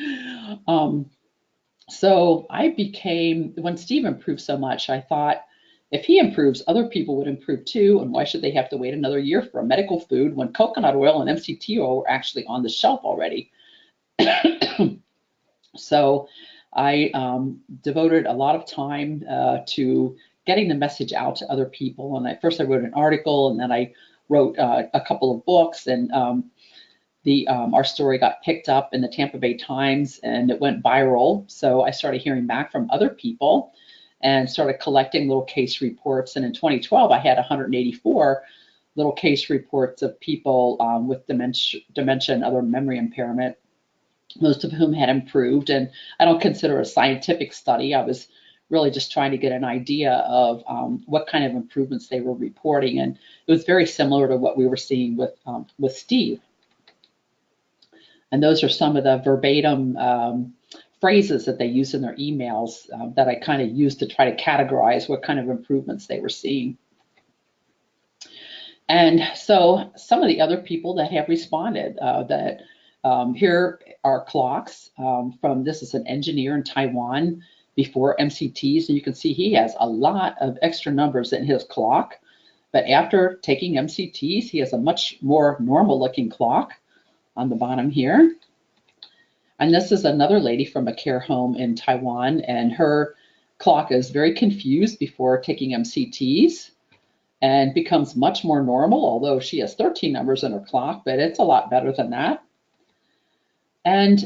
So I became, when Steve improved so much, I thought, if he improves, other people would improve too, and why should they have to wait another year for a medical food when coconut oil and MCT oil were actually on the shelf already? So I devoted a lot of time to getting the message out to other people. And first I wrote an article, and then I wrote a couple of books, and our story got picked up in the Tampa Bay Times, and it went viral. So I started hearing back from other people and started collecting little case reports. And in 2012, I had 184 little case reports of people with dementia and other memory impairment, most of whom had improved. And I don't consider it a scientific study. I was really just trying to get an idea of what kind of improvements they were reporting. And it was very similar to what we were seeing with Steve. And those are some of the verbatim phrases that they use in their emails that I kind of used to try to categorize what kind of improvements they were seeing. And so some of the other people that have responded, here are clocks from, this is an engineer in Taiwan before MCTs, and you can see he has a lot of extra numbers in his clock. But after taking MCTs, he has a much more normal looking clock on the bottom here. And this is another lady from a care home in Taiwan, and her clock is very confused before taking MCTs and becomes much more normal, although she has 13 numbers in her clock, but it's a lot better than that. And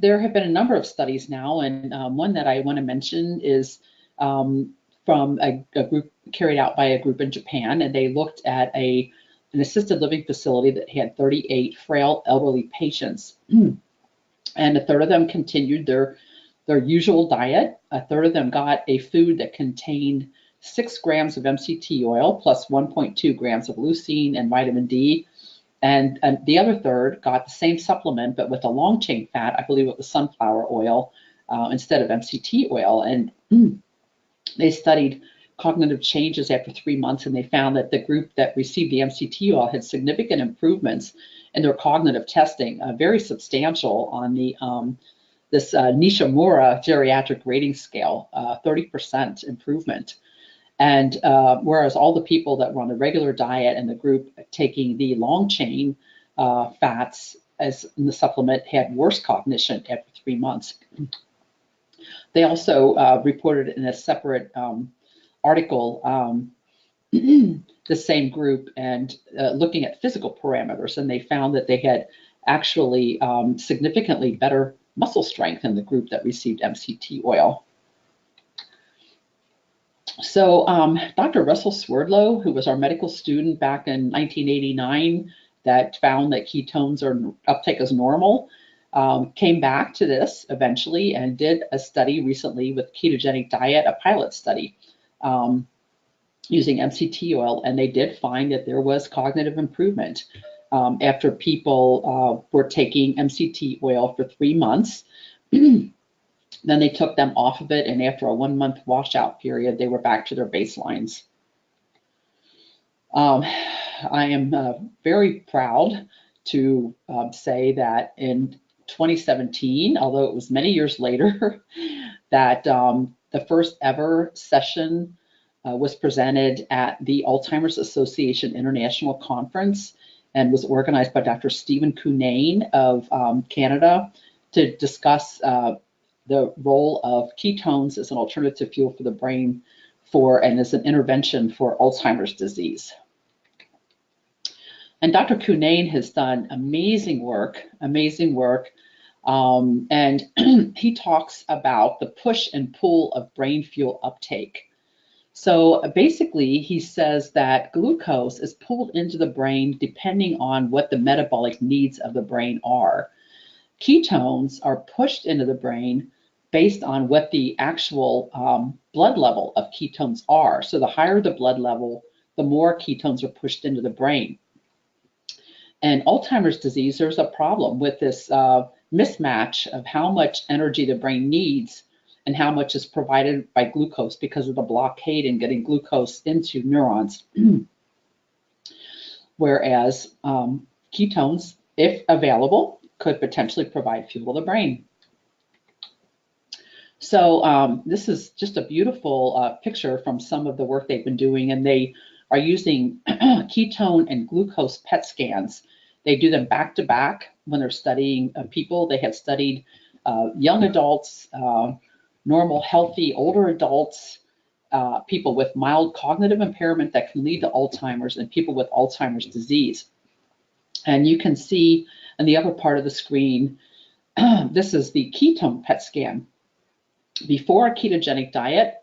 there have been a number of studies now, and one that I want to mention is from a group carried out by a group in Japan, and they looked at an assisted living facility that had 38 frail elderly patients. And a third of them continued their usual diet. A third of them got a food that contained 6 grams of MCT oil plus 1.2 grams of leucine and vitamin D. And the other third got the same supplement, but with a long chain fat. I believe it was sunflower oil instead of MCT oil. And they studied cognitive changes after 3 months, and they found that the group that received the MCT oil had significant improvements in their cognitive testing, very substantial on the this Nishimura geriatric rating scale, 30% improvement. And whereas all the people that were on the regular diet and the group taking the long chain fats as in the supplement had worse cognition after 3 months. They also reported in a separate article the same group and looking at physical parameters, and they found that they had actually significantly better muscle strength in the group that received MCT oil. So Dr. Russell Swerdlow, who was our medical student back in 1989 that found that ketones are uptake is normal, came back to this eventually and did a study recently with ketogenic diet, a pilot study using MCT oil, and they did find that there was cognitive improvement after people were taking MCT oil for 3 months. Then they took them off of it, and after a 1-month washout period, they were back to their baselines. I am very proud to say that in 2017, although it was many years later, that the first ever session was presented at the Alzheimer's Association International Conference and was organized by Dr. Stephen Cunnane of Canada to discuss the role of ketones as an alternative fuel for the brain and as an intervention for Alzheimer's disease. And Dr. Cunnane has done amazing work, and he talks about the push and pull of brain fuel uptake. So basically, he says that glucose is pulled into the brain depending on what the metabolic needs of the brain are. Ketones are pushed into the brain based on what the actual blood level of ketones are. So the higher the blood level, the more ketones are pushed into the brain. And Alzheimer's disease, there's a problem with this mismatch of how much energy the brain needs and how much is provided by glucose because of the blockade in getting glucose into neurons. Whereas ketones, if available, could potentially provide fuel to the brain. So this is just a beautiful picture from some of the work they've been doing, and they are using ketone and glucose PET scans. They do them back to back when they're studying people. They have studied young adults, normal, healthy, older adults, people with mild cognitive impairment that can lead to Alzheimer's, and people with Alzheimer's disease. And you can see in the upper part of the screen, this is the ketone PET scan. Before a ketogenic diet,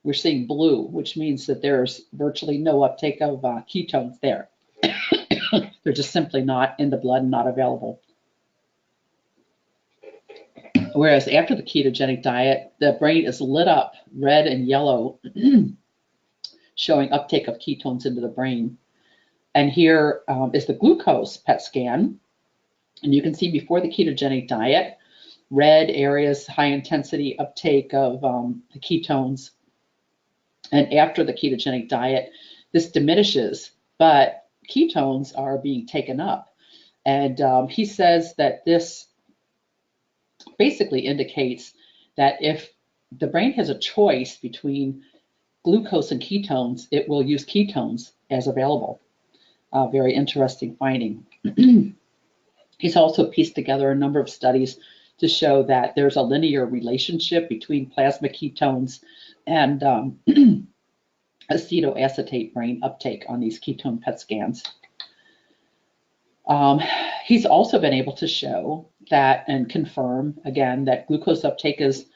we're seeing blue, which means that there's virtually no uptake of ketones there. They're just simply not in the blood and not available. Whereas after the ketogenic diet, the brain is lit up red and yellow, showing uptake of ketones into the brain. And here is the glucose PET scan. And you can see before the ketogenic diet, red areas, high intensity uptake of the ketones. And after the ketogenic diet, this diminishes, but ketones are being taken up. And he says that this basically indicates that if the brain has a choice between glucose and ketones, it will use ketones as available. Very interesting finding. He's also pieced together a number of studies to show that there's a linear relationship between plasma ketones and acetoacetate brain uptake on these ketone PET scans. He's also been able to show that and confirm again that glucose uptake is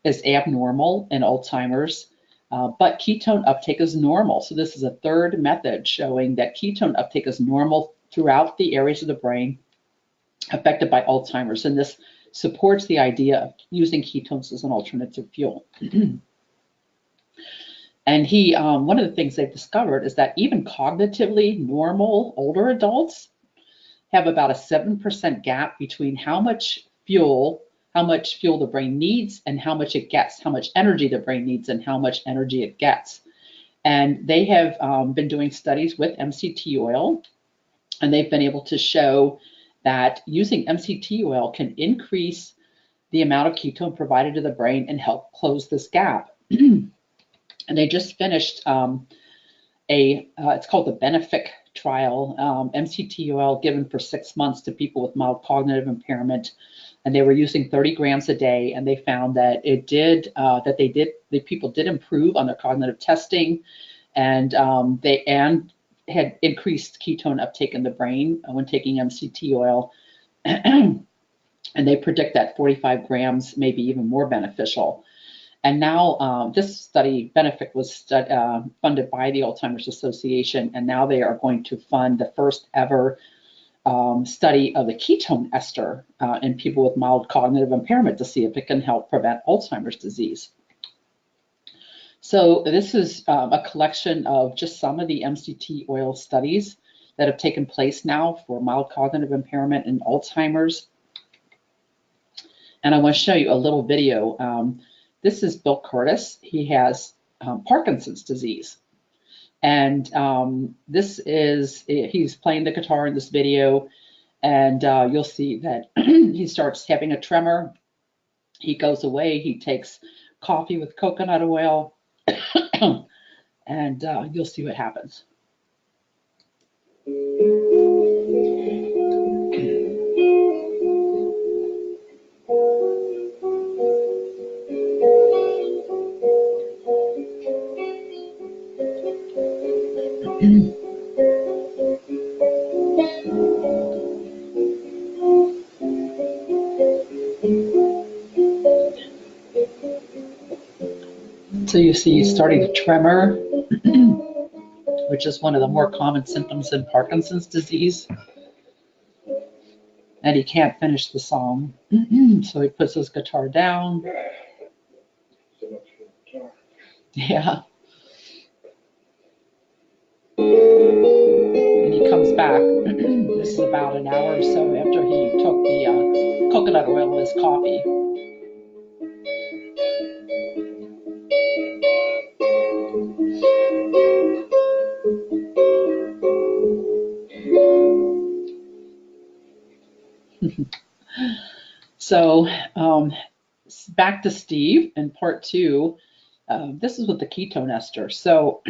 abnormal in Alzheimer's, but ketone uptake is normal. So this is a third method showing that ketone uptake is normal throughout the areas of the brain affected by Alzheimer's, and this supports the idea of using ketones as an alternative fuel. And he, one of the things they've discovered is that even cognitively normal older adults have about a 7% gap between how much fuel the brain needs and how much it gets, how much energy the brain needs and how much energy it gets. And they have been doing studies with MCT oil, and they've been able to show that using MCT oil can increase the amount of ketone provided to the brain and help close this gap. And they just finished it's called the Benefic trial, MCT oil given for 6 months to people with mild cognitive impairment, and they were using 30 grams a day, and they found that the people did improve on their cognitive testing, and they had increased ketone uptake in the brain when taking MCT oil, and they predict that 45 grams may be even more beneficial. And now this study, Benefic, was funded by the Alzheimer's Association, and now they are going to fund the first ever study of the ketone ester in people with mild cognitive impairment to see if it can help prevent Alzheimer's disease. So this is a collection of just some of the MCT oil studies that have taken place now for mild cognitive impairment and Alzheimer's. And I want to show you a little video. This is Bill Curtis. He has Parkinson's disease. And he's playing the guitar in this video, and you'll see that he starts having a tremor. He goes away, he takes coffee with coconut oil, and you'll see what happens. So you see he's starting to tremor, which is one of the more common symptoms in Parkinson's disease. And he can't finish the song. So he puts his guitar down. Yeah. And he comes back. This is about an hour or so after he took the coconut oil in his coffee. So back to Steve in part 2. This is with the ketone ester. So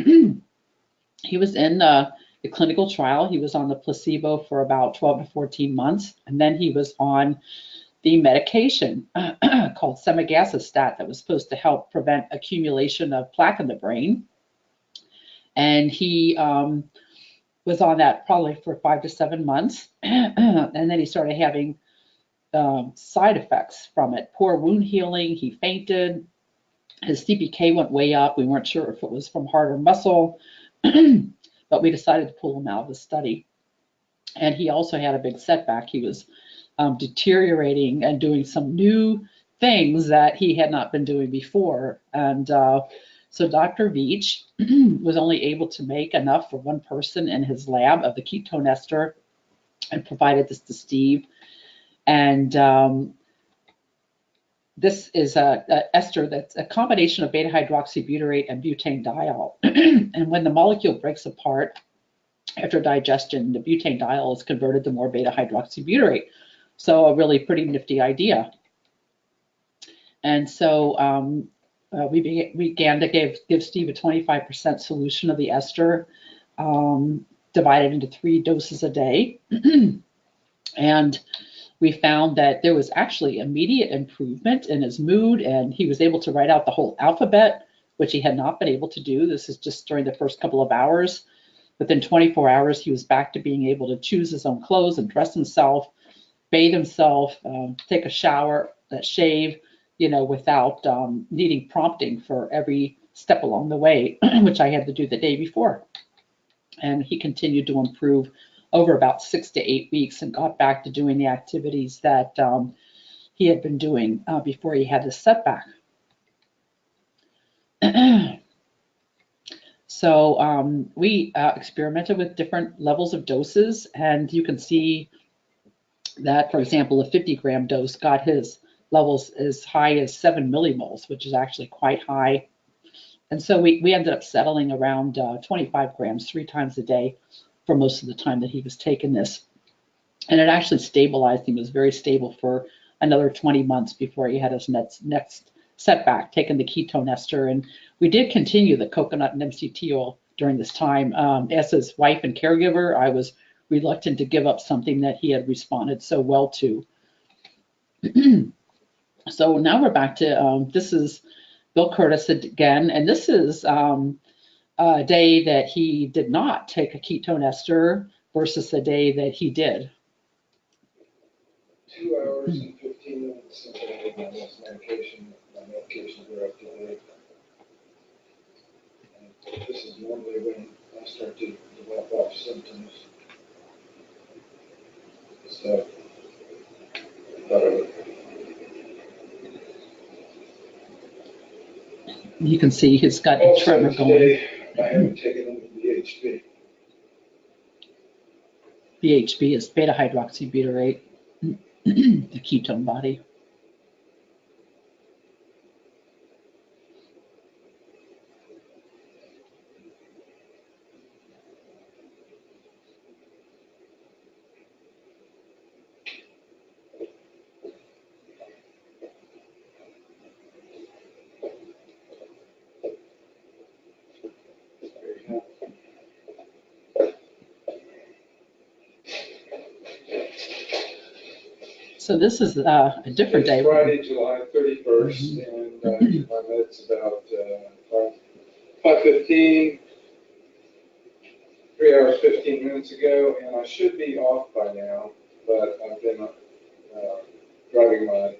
he was in the clinical trial. He was on the placebo for about 12 to 14 months, and then he was on the medication called semaglutide that was supposed to help prevent accumulation of plaque in the brain. And he was on that probably for 5 to 7 months, and then he started having side effects from it. Poor wound healing, he fainted, his CPK went way up. We weren't sure if it was from heart or muscle, but we decided to pull him out of the study. And he also had a big setback. He was deteriorating and doing some new things that he had not been doing before. And so Dr. Veach was only able to make enough for one person in his lab of the ketone ester and provided this to Steve. And this is a ester that's a combination of beta-hydroxybutyrate and butanediol. And when the molecule breaks apart after digestion, the butanediol is converted to more beta-hydroxybutyrate. So a really pretty nifty idea. And so we began to give Steve a 25% solution of the ester, divided into 3 doses a day. And we found that there was actually immediate improvement in his mood, and he was able to write out the whole alphabet, which he had not been able to do. This is just during the first couple of hours. Within 24 hours, he was back to being able to choose his own clothes and dress himself, bathe himself, take a shower, shave, without needing prompting for every step along the way, which I had to do the day before. And he continued to improve over about 6 to 8 weeks and got back to doing the activities that he had been doing before he had this setback. So we experimented with different levels of doses, and you can see that, for example, a 50-gram dose got his levels as high as 7 millimoles, which is actually quite high. And so we ended up settling around 25 grams 3 times a day for most of the time that he was taking this. And it actually stabilized. He was very stable for another 20 months before he had his next setback, taking the ketone ester. And we did continue the coconut and MCT oil during this time. As his wife and caregiver, I was reluctant to give up something that he had responded so well to. So now we're back to, this is Bill Curtis again, and this is a day that he did not take a ketone ester versus a day that he did. 2 hours and 15 minutes since I had my last medication. My medications were up to date. And this is normally when I start to develop off symptoms. So I thought I would. You can see he's got a tremor going. I haven't taken any BHB. BHB is beta-hydroxybutyrate, the ketone body. So this is a different day. It's Friday, July 31st, and I took my meds about 5:15, 3 hours, 15 minutes ago, and I should be off by now, but I've been driving my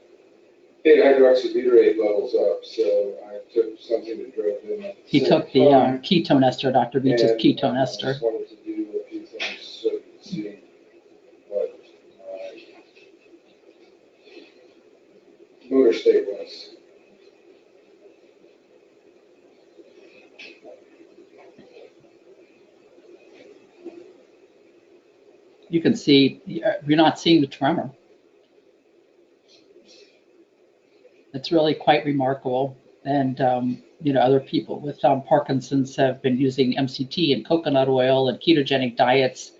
beta-hydroxybutyrate levels up, so I took something that drove them. He took the ketone ester, Dr. Veach's ketone ester. I just wanted to do a few things so you can see what motor state was. You can see, you're not seeing the tremor. It's really quite remarkable. And, other people with Parkinson's have been using MCT and coconut oil and ketogenic diets,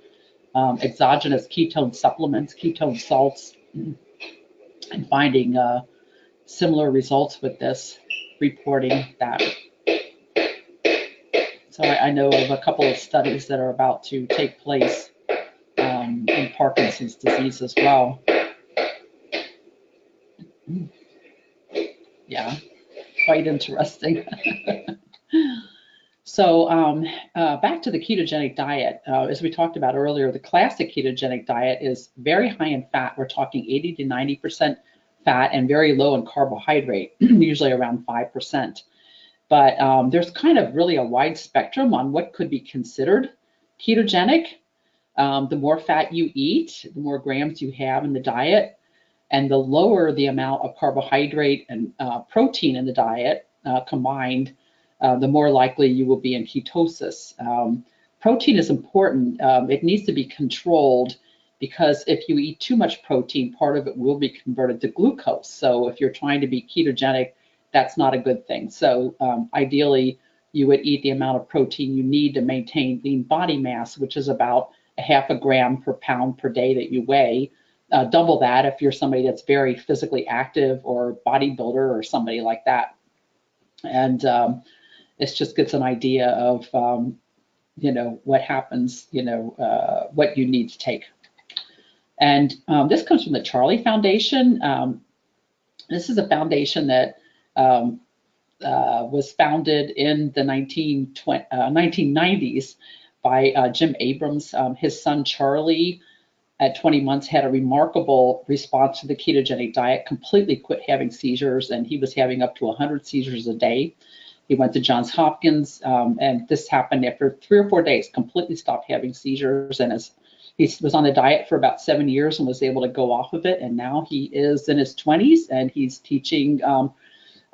exogenous ketone supplements, ketone salts, and finding similar results with this, reporting that. So I know of a couple of studies that are about to take place in Parkinson's disease as well. Yeah, quite interesting. So back to the ketogenic diet. As we talked about earlier, the classic ketogenic diet is very high in fat. We're talking 80 to 90% fat and very low in carbohydrate, usually around 5%. But there's kind of really a wide spectrum on what could be considered ketogenic. The more fat you eat, the more grams you have in the diet, and the lower the amount of carbohydrate and protein in the diet combined, the more likely you will be in ketosis. Protein is important. It needs to be controlled because if you eat too much protein, part of it will be converted to glucose. So if you're trying to be ketogenic, that's not a good thing. So ideally, you would eat the amount of protein you need to maintain lean body mass, which is about 0.5 gram per pound per day that you weigh. Double that if you're somebody that's very physically active or bodybuilder or somebody like that. And it just gets an idea of, what happens, what you need to take. And this comes from the Charlie Foundation. This is a foundation that was founded in the 1990s by Jim Abrams. His son, Charlie, at 20 months had a remarkable response to the ketogenic diet, completely quit having seizures, and he was having up to 100 seizures a day. He went to Johns Hopkins, and this happened after 3 or 4 days, completely stopped having seizures, and he was on the diet for about 7 years and was able to go off of it, and now he is in his 20s, and he's teaching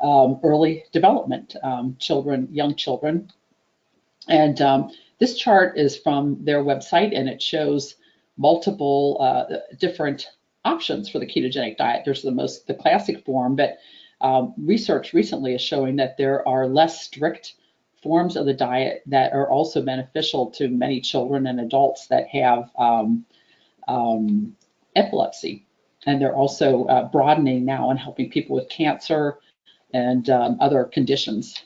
early development children, young children. And this chart is from their website, and it shows multiple different options for the ketogenic diet. There's the classic form, but research recently is showing that there are less strict forms of the diet that are also beneficial to many children and adults that have epilepsy. And they're also broadening now and helping people with cancer and other conditions.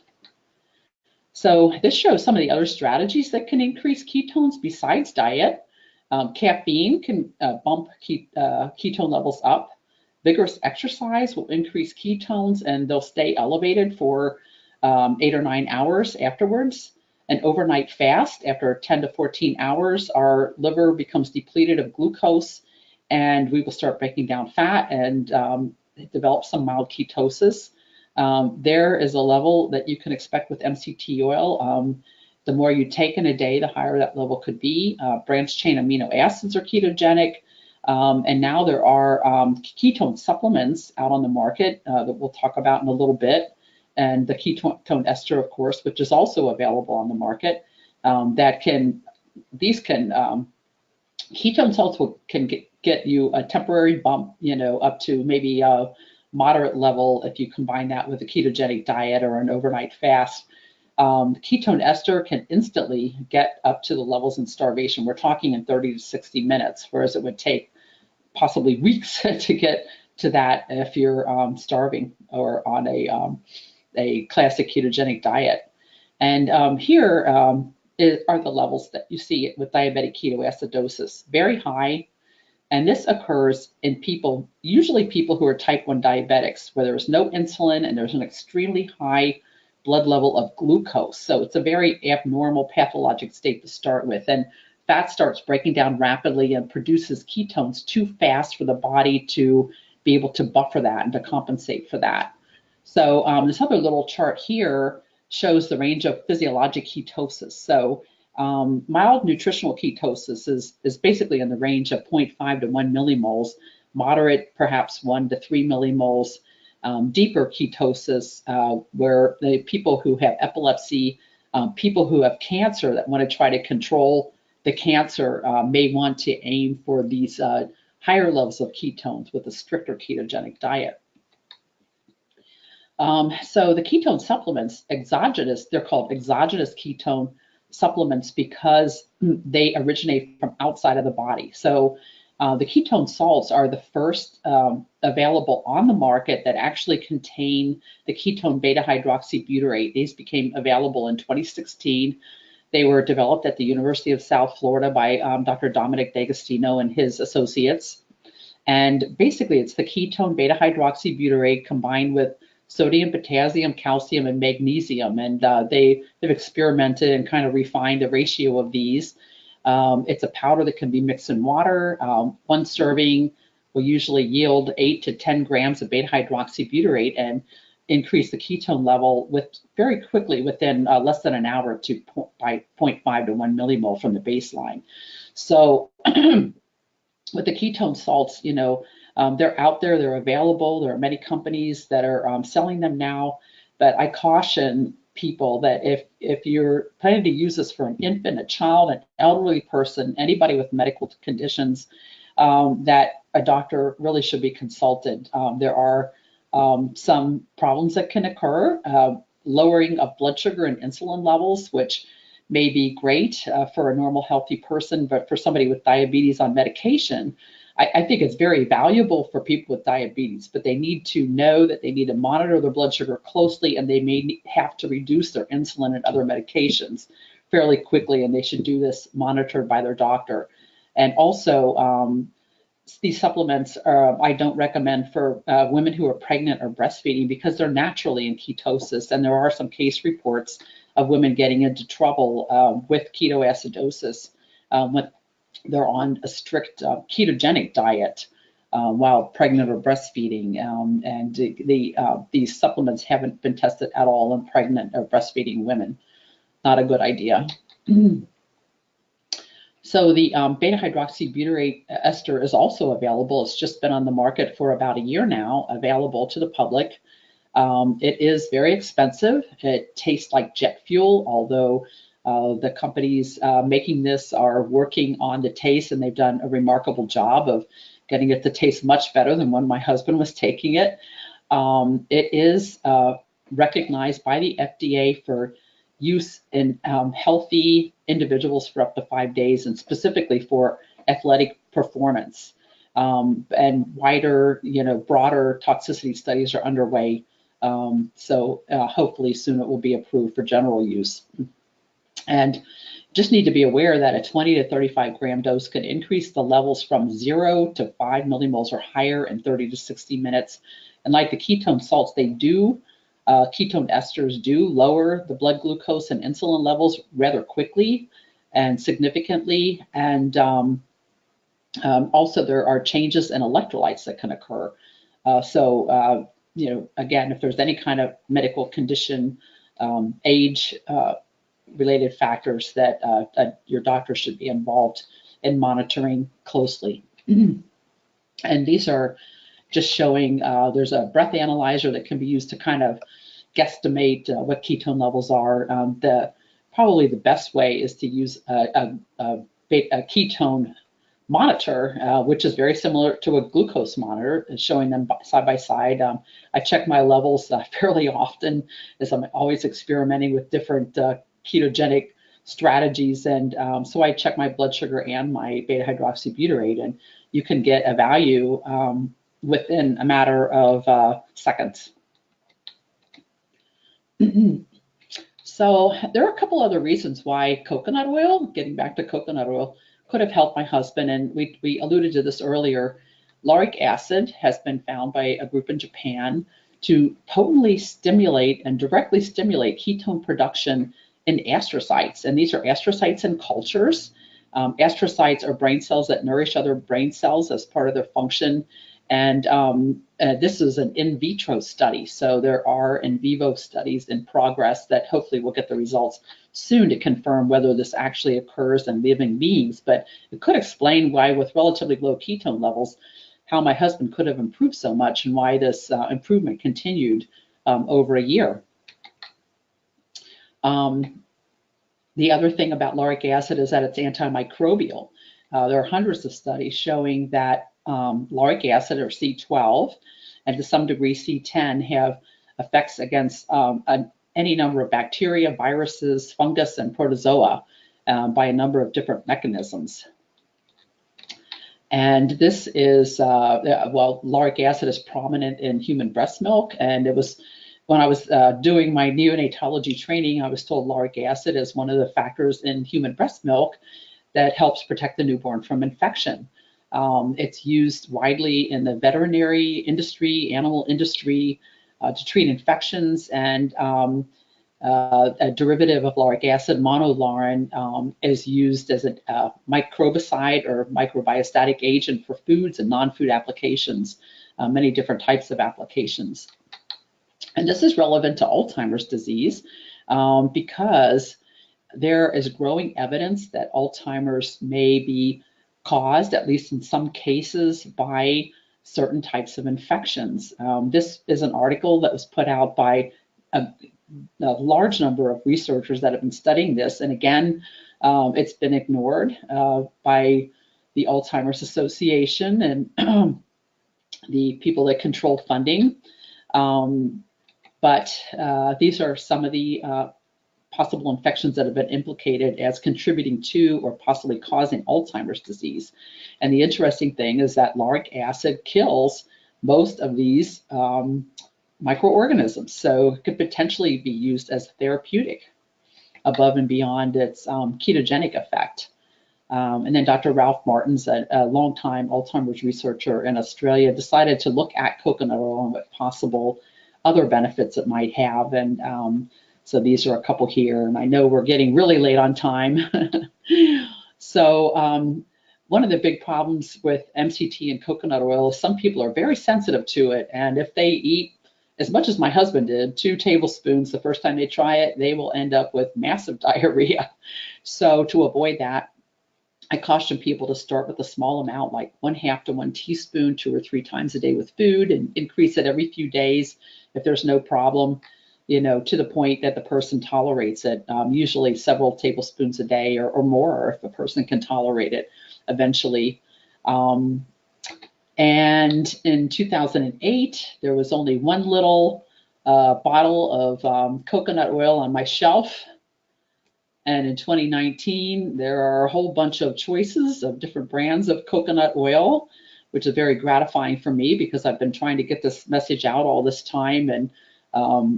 So this shows some of the other strategies that can increase ketones besides diet. Caffeine can bump ketone levels up. Vigorous exercise will increase ketones and they'll stay elevated for 8 or 9 hours afterwards. An overnight fast, after 10 to 14 hours, our liver becomes depleted of glucose and we will start breaking down fat and develop some mild ketosis. There is a level that you can expect with MCT oil. The more you take in a day, the higher that level could be. Branched chain amino acids are ketogenic. And now there are ketone supplements out on the market that we'll talk about in a little bit. And the ketone ester, of course, which is also available on the market. Ketone salts can get you a temporary bump, up to maybe a moderate level if you combine that with a ketogenic diet or an overnight fast. Ketone ester can instantly get up to the levels in starvation. We're talking in 30 to 60 minutes, whereas it would take possibly weeks to get to that if you're starving or on a classic ketogenic diet. And here are the levels that you see with diabetic ketoacidosis, very high. And this occurs in people, usually people who are type 1 diabetics, where there's no insulin and there's an extremely high blood level of glucose. So it's a very abnormal pathologic state to start with. And fat starts breaking down rapidly and produces ketones too fast for the body to be able to buffer that and to compensate for that. So this other little chart here shows the range of physiologic ketosis. So mild nutritional ketosis is basically in the range of 0.5 to 1 millimoles, moderate perhaps 1 to 3 millimoles. Deeper ketosis, where the people who have epilepsy, people who have cancer that want to try to control the cancer may want to aim for these higher levels of ketones with a stricter ketogenic diet. So the ketone supplements, exogenous, they're called exogenous ketone supplements because they originate from outside of the body. So The ketone salts are the first available on the market that actually contain the ketone beta hydroxybutyrate. These became available in 2016. They were developed at the University of South Florida by Dr. Dominic D'Agostino and his associates. And basically, it's the ketone beta hydroxybutyrate combined with sodium, potassium, calcium, and magnesium. And they've experimented and kind of refined the ratio of these. It's a powder that can be mixed in water. One serving will usually yield 8 to 10 grams of beta hydroxybutyrate and increase the ketone level very quickly within less than an hour to 0.5 to 1 millimole from the baseline. So with the ketone salts, they're out there, they're available. There are many companies that are selling them now, but I caution people that if you're planning to use this for an infant, a child, an elderly person, anybody with medical conditions, that a doctor really should be consulted. There are some problems that can occur, lowering of blood sugar and insulin levels, which may be great for a normal healthy person, but for somebody with diabetes on medication, I think it's very valuable for people with diabetes, but they need to know that they need to monitor their blood sugar closely, and they may have to reduce their insulin and other medications fairly quickly, and they should do this monitored by their doctor. And also, these supplements I don't recommend for women who are pregnant or breastfeeding because they're naturally in ketosis, and there are some case reports of women getting into trouble with ketoacidosis when they're on a strict ketogenic diet while pregnant or breastfeeding, and these supplements haven't been tested at all in pregnant or breastfeeding women. Not a good idea. So the beta hydroxybutyrate ester is also available. It's just been on the market for about a year now, available to the public. It is very expensive. It tastes like jet fuel, although the companies making this are working on the taste, and they've done a remarkable job of getting it to taste much better than when my husband was taking it. It is recognized by the FDA for use in healthy individuals for up to 5 days, and specifically for athletic performance. And wider, broader toxicity studies are underway. So hopefully soon it will be approved for general use. And just need to be aware that a 20 to 35 gram dose can increase the levels from 0 to 5 millimoles or higher in 30 to 60 minutes. And like the ketone salts, ketone esters do lower the blood glucose and insulin levels rather quickly and significantly. And also there are changes in electrolytes that can occur. Again, if there's any kind of medical condition, age, related factors that your doctor should be involved in monitoring closely. And these are just showing there's a breath analyzer that can be used to kind of guesstimate what ketone levels are. Probably the best way is to use a ketone monitor, which is very similar to a glucose monitor, showing them side by side. I check my levels fairly often, as I'm always experimenting with different ketogenic strategies, and so I check my blood sugar and my beta hydroxybutyrate, and you can get a value within a matter of seconds. So there are a couple other reasons why coconut oil, getting back to coconut oil, could have helped my husband, and we alluded to this earlier. Lauric acid has been found by a group in Japan to potently stimulate and directly stimulate ketone production in astrocytes, and these are astrocytes in cultures. Astrocytes are brain cells that nourish other brain cells as part of their function, and this is an in vitro study, so there are in vivo studies in progress that hopefully will get the results soon to confirm whether this actually occurs in living beings, but it could explain why, with relatively low ketone levels, how my husband could have improved so much and why this improvement continued over a year. The other thing about lauric acid is that it's antimicrobial. There are hundreds of studies showing that lauric acid, or C12, and to some degree C10, have effects against any number of bacteria, viruses, fungus, and protozoa by a number of different mechanisms. And this is, well, lauric acid is prominent in human breast milk. And it was, when I was doing my neonatology training, I was told lauric acid is one of the factors in human breast milk that helps protect the newborn from infection. It's used widely in the veterinary industry, animal industry, to treat infections, and a derivative of lauric acid, monolaurin, is used as a microbicide or microbiostatic agent for foods and non-food applications, many different types of applications. And this is relevant to Alzheimer's disease because there is growing evidence that Alzheimer's may be caused, at least in some cases, by certain types of infections. This is an article that was put out by a large number of researchers that have been studying this. And again, it's been ignored by the Alzheimer's Association and the people that control funding. But these are some of the possible infections that have been implicated as contributing to or possibly causing Alzheimer's disease. And the interesting thing is that lauric acid kills most of these microorganisms, so it could potentially be used as therapeutic above and beyond its ketogenic effect. And then Dr. Ralph Martins, a longtime Alzheimer's researcher in Australia, decided to look at coconut oil and what possible other benefits it might have. And so these are a couple here, and I know we're getting really late on time. So one of the big problems with MCT and coconut oil is some people are very sensitive to it, and if they eat as much as my husband did, 2 tablespoons the first time they try it, they will end up with massive diarrhea. So to avoid that, I caution people to start with a small amount, like 1/2 to 1 teaspoon, 2 or 3 times a day with food, and increase it every few days if there's no problem, you know, to the point that the person tolerates it, usually several tablespoons a day or more if a person can tolerate it eventually. And in 2008, there was only one little bottle of coconut oil on my shelf. And in 2019, there are a whole bunch of choices of different brands of coconut oil, which is very gratifying for me because I've been trying to get this message out all this time. And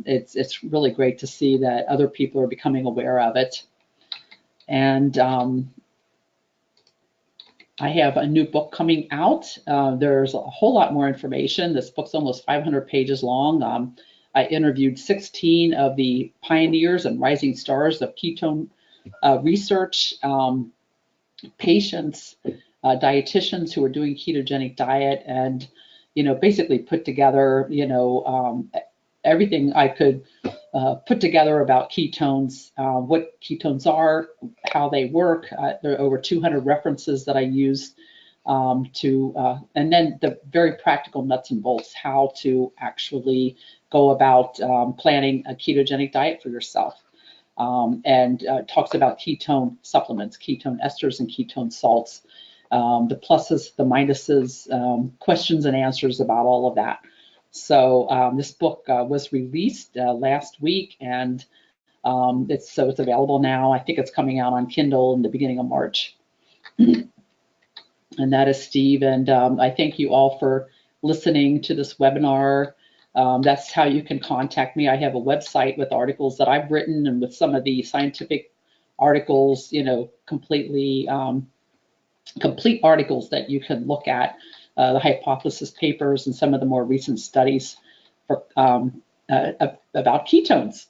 it's really great to see that other people are becoming aware of it. And I have a new book coming out. There's a whole lot more information. This book's almost 500 pages long. I interviewed 16 of the pioneers and rising stars of ketone research, patients, dietitians who are doing ketogenic diet, and, you know, basically put together, you know, everything I could put together about ketones, what ketones are, how they work. There are over 200 references that I used and then the very practical nuts and bolts, how to actually go about planning a ketogenic diet for yourself. And talks about ketone supplements, ketone esters, and ketone salts, the pluses, the minuses, questions and answers about all of that. So this book was released last week, and it's available now. I think it's coming out on Kindle in the beginning of March. And that is Steve, and I thank you all for listening to this webinar. That's how you can contact me. I have a website with articles that I've written and with some of the scientific articles, you know, complete articles that you can look at, the hypothesis papers and some of the more recent studies for, about ketones.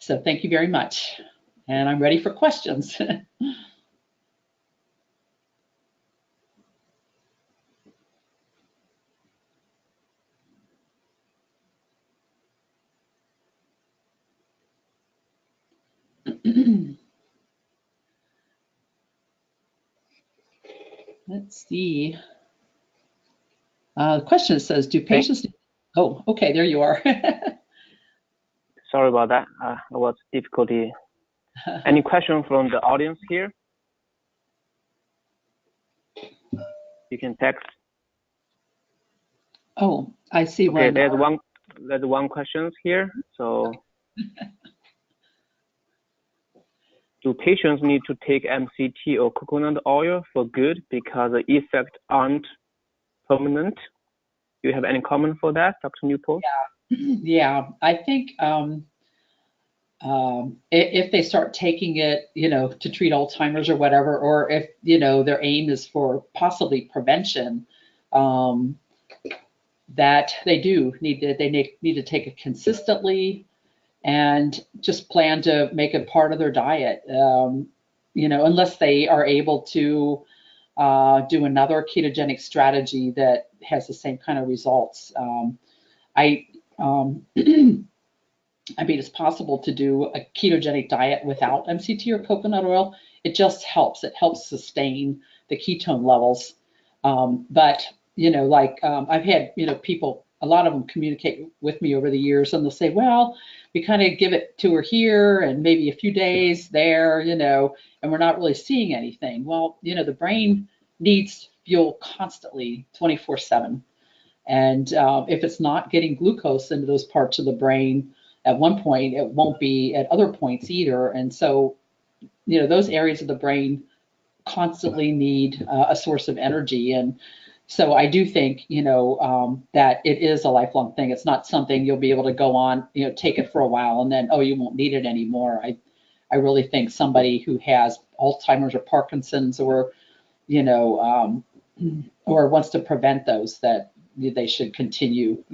So thank you very much. And I'm ready for questions. Let's see. The question says, do patients... Oh, okay, there you are. Sorry about that. It was difficulty. Any question from the audience here? You can text. Oh, I see okay, one. There's one question here. So do patients need to take MCT or coconut oil for good because the effects aren't permanent? Do you have any comment for that, Dr. Newport? Yeah, I think if they start taking it, to treat Alzheimer's or whatever, or if, their aim is for possibly prevention, that they need to take it consistently and just plan to make it part of their diet, unless they are able to do another ketogenic strategy that has the same kind of results. I mean, it's possible to do a ketogenic diet without MCT or coconut oil. It just helps. It helps sustain the ketone levels. But, I've had, people, a lot of them communicate with me over the years, and they'll say, well, we kind of give it to her here and maybe a few days there, and we're not really seeing anything. Well, the brain needs fuel constantly, 24/7. And if it's not getting glucose into those parts of the brain, at one point, it won't be at other points either. And so, those areas of the brain constantly need a source of energy. And so I do think, that it is a lifelong thing. It's not something you'll be able to go on, take it for a while and then, oh, you won't need it anymore. I really think somebody who has Alzheimer's or Parkinson's or, or wants to prevent those, that they should continue,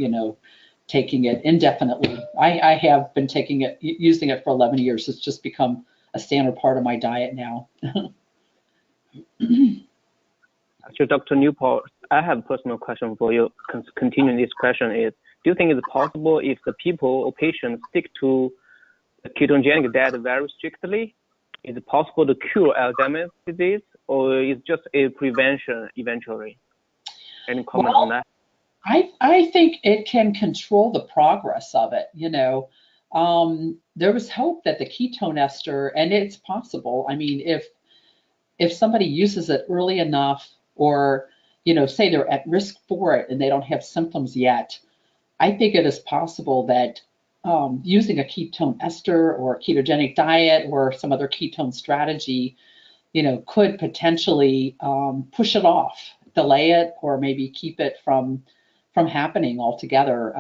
taking it indefinitely. I have been taking it, using it for 11 years. It's just become a standard part of my diet now. Actually, Dr. Newport, I have a personal question for you. Continuing this question is, do you think it's possible if the people or patients stick to the ketogenic diet very strictly, is it possible to cure Alzheimer's disease, or is it just a prevention eventually? Any comment on that? I think it can control the progress of it. There was hope that the ketone ester, and it's possible. I mean, if somebody uses it early enough, or say they're at risk for it and they don't have symptoms yet, I think it is possible that using a ketone ester or a ketogenic diet or some other ketone strategy, could potentially push it off, delay it, or maybe keep it from happening altogether.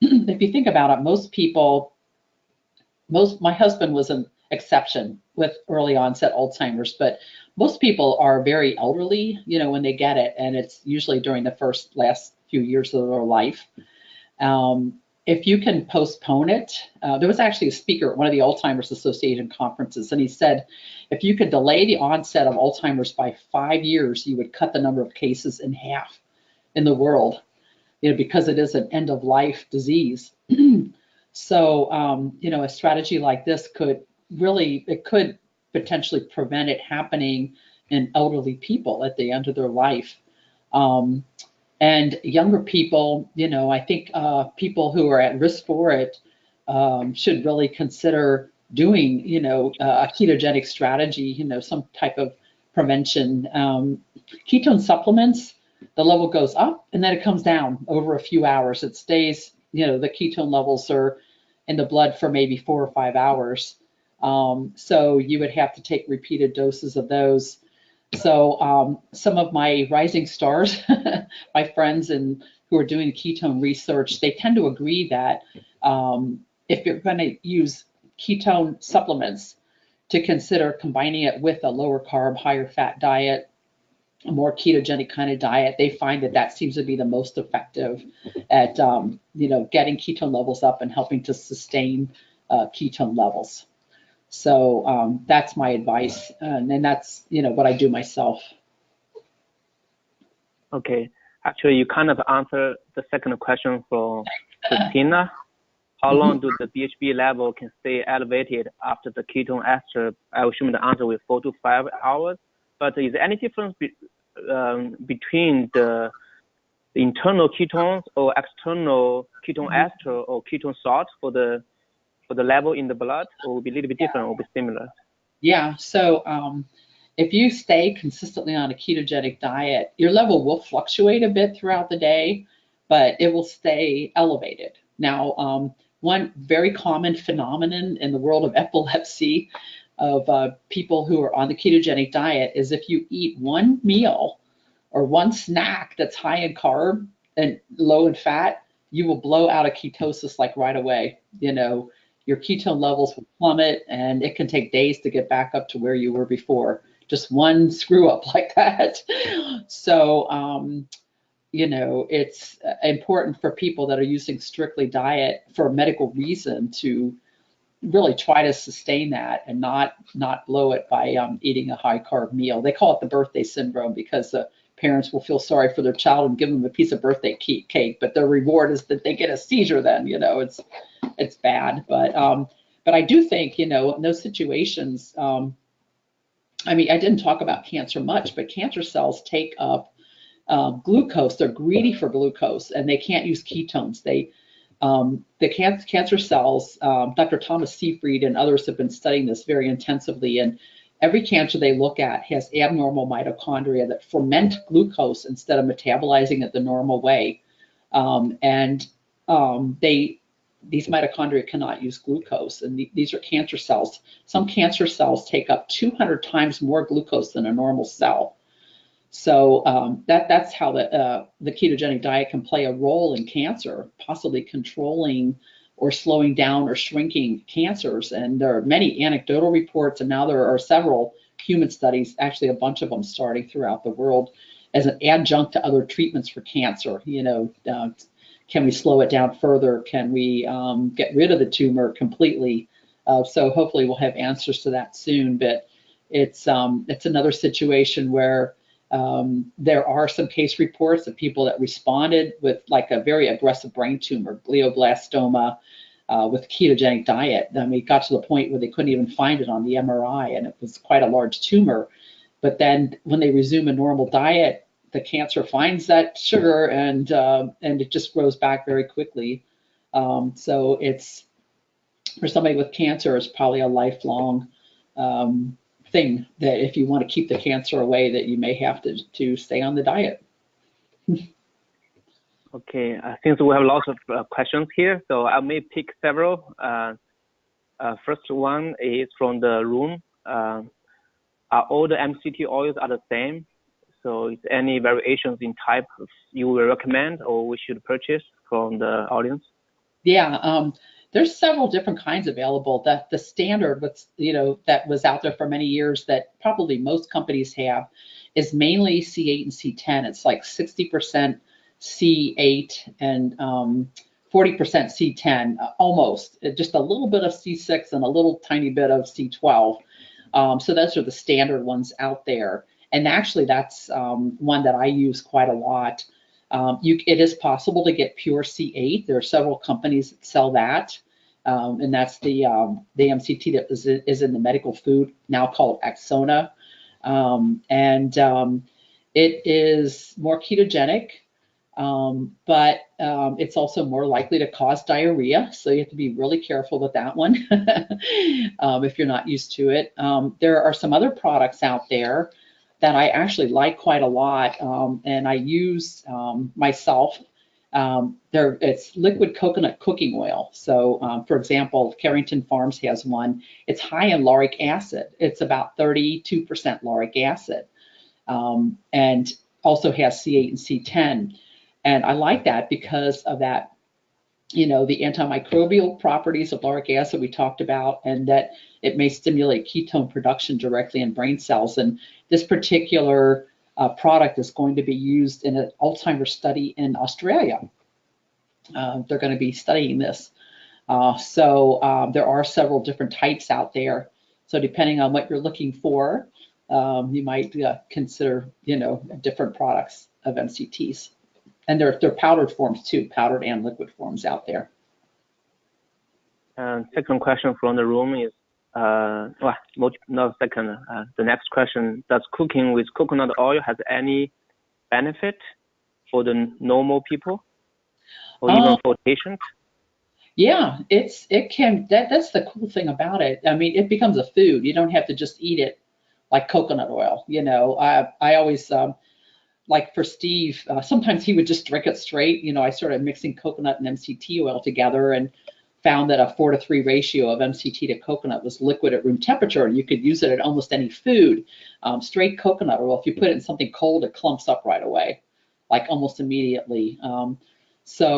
If you think about it, my husband was an exception with early onset Alzheimer's, but most people are very elderly, when they get it, and it's usually during the last few years of their life. If you can postpone it, there was actually a speaker at one of the Alzheimer's Association conferences, and he said, if you could delay the onset of Alzheimer's by 5 years, you would cut the number of cases in half in the world, because it is an end-of-life disease. So, a strategy like this could potentially prevent it happening in elderly people at the end of their life. And younger people, I think people who are at risk for it should really consider doing, a ketogenic strategy, some type of prevention. Ketone supplements, the level goes up and then it comes down over a few hours. It stays, the ketone levels are in the blood for maybe 4 or 5 hours. So you would have to take repeated doses of those. So some of my rising stars, my friends who are doing ketone research, they tend to agree that if you're going to use ketone supplements, to consider combining it with a lower carb, higher fat diet, a more ketogenic kind of diet. They find that seems to be the most effective at getting ketone levels up and helping to sustain ketone levels. So that's my advice, and that's what I do myself. Okay, actually, you kind of answered the second question from Christina. How long do the BHB level can stay elevated after the ketone ester? I assume the answer will 4 to 5 hours. But is there any difference between the internal ketones or external ketone ester or ketone salt for the level in the blood, or will be a little bit different or be similar? Yeah, so if you stay consistently on a ketogenic diet, your level will fluctuate a bit throughout the day, but it will stay elevated. Now, one very common phenomenon in the world of epilepsy people who are on the ketogenic diet is if you eat one meal or one snack that's high in carb and low in fat, you will blow out of ketosis like right away. You know, your ketone levels will plummet, and it can take days to get back up to where you were before. Just one screw up like that. So, you know, it's important for people that are using strictly diet for a medical reason to really try to sustain that and not blow it by eating a high carb meal. They call it the birthday syndrome because the parents will feel sorry for their child and give them a piece of birthday cake, but their reward is that they get a seizure. Then, you know, it's bad. But I do think, you know, in those situations, I mean, I didn't talk about cancer much, but cancer cells take up glucose. They're greedy for glucose, and they can't use ketones. The cancer cells, Dr. Thomas Seyfried and others have been studying this very intensively, and every cancer they look at has abnormal mitochondria that ferment glucose instead of metabolizing it the normal way. These mitochondria cannot use glucose, and these are cancer cells. Some cancer cells take up 200 times more glucose than a normal cell. So that's how the ketogenic diet can play a role in cancer, possibly controlling or slowing down or shrinking cancers. And there are many anecdotal reports, and now there are several human studies, actually a bunch of them starting throughout the world as an adjunct to other treatments for cancer. You know, can we slow it down further? Can we get rid of the tumor completely? So hopefully we'll have answers to that soon. But it's another situation where there are some case reports of people that responded with like a very aggressive brain tumor, glioblastoma, with ketogenic diet. I mean, it got to the point where they couldn't even find it on the MRI, and it was quite a large tumor. But then when they resume a normal diet, the cancer finds that sugar and it just grows back very quickly. So it's, for somebody with cancer, it's probably a lifelong thing that if you want to keep the cancer away, that you may have to stay on the diet. Okay, since we have lots of questions here, so I may pick several. First one is from the room. Are all the MCT oils are the same? So is any variations in type you will recommend or we should purchase from the audience? Yeah, there's several different kinds available. The standard, that was out there for many years that probably most companies have, is mainly C8 and C10. It's like 60% C8 and 40% C10, almost. Just a little bit of C6 and a little tiny bit of C12. So those are the standard ones out there. And actually, that's one that I use quite a lot. It is possible to get pure C8. There are several companies that sell that. And that's the MCT that is in the medical food, now called Axona. It is more ketogenic, but it's also more likely to cause diarrhea. So you have to be really careful with that one if you're not used to it. There are some other products out there that I actually like quite a lot, and I use myself. It's liquid coconut cooking oil. So, for example, Carrington Farms has one. It's high in lauric acid. It's about 32% lauric acid, and also has C8 and C10. And I like that because of that, the antimicrobial properties of lauric acid we talked about, and that it may stimulate ketone production directly in brain cells. And this particular product is going to be used in an Alzheimer's study in Australia. They're going to be studying this. So there are several different types out there. So depending on what you're looking for, you might consider, different products of MCTs. And they're powdered forms too, powdered and liquid forms out there. Second question from the room is, the next question, does cooking with coconut oil has any benefit for the normal people or even for patients? Yeah, it can. That's the cool thing about it. I mean, it becomes a food. You don't have to just eat it like coconut oil. I always, like for Steve, sometimes he would just drink it straight. I started mixing coconut and MCT oil together and found that a 4:3 ratio of MCT to coconut was liquid at room temperature, and you could use it in almost any food. Straight coconut oil, if you put it in something cold, it clumps up right away, like almost immediately. So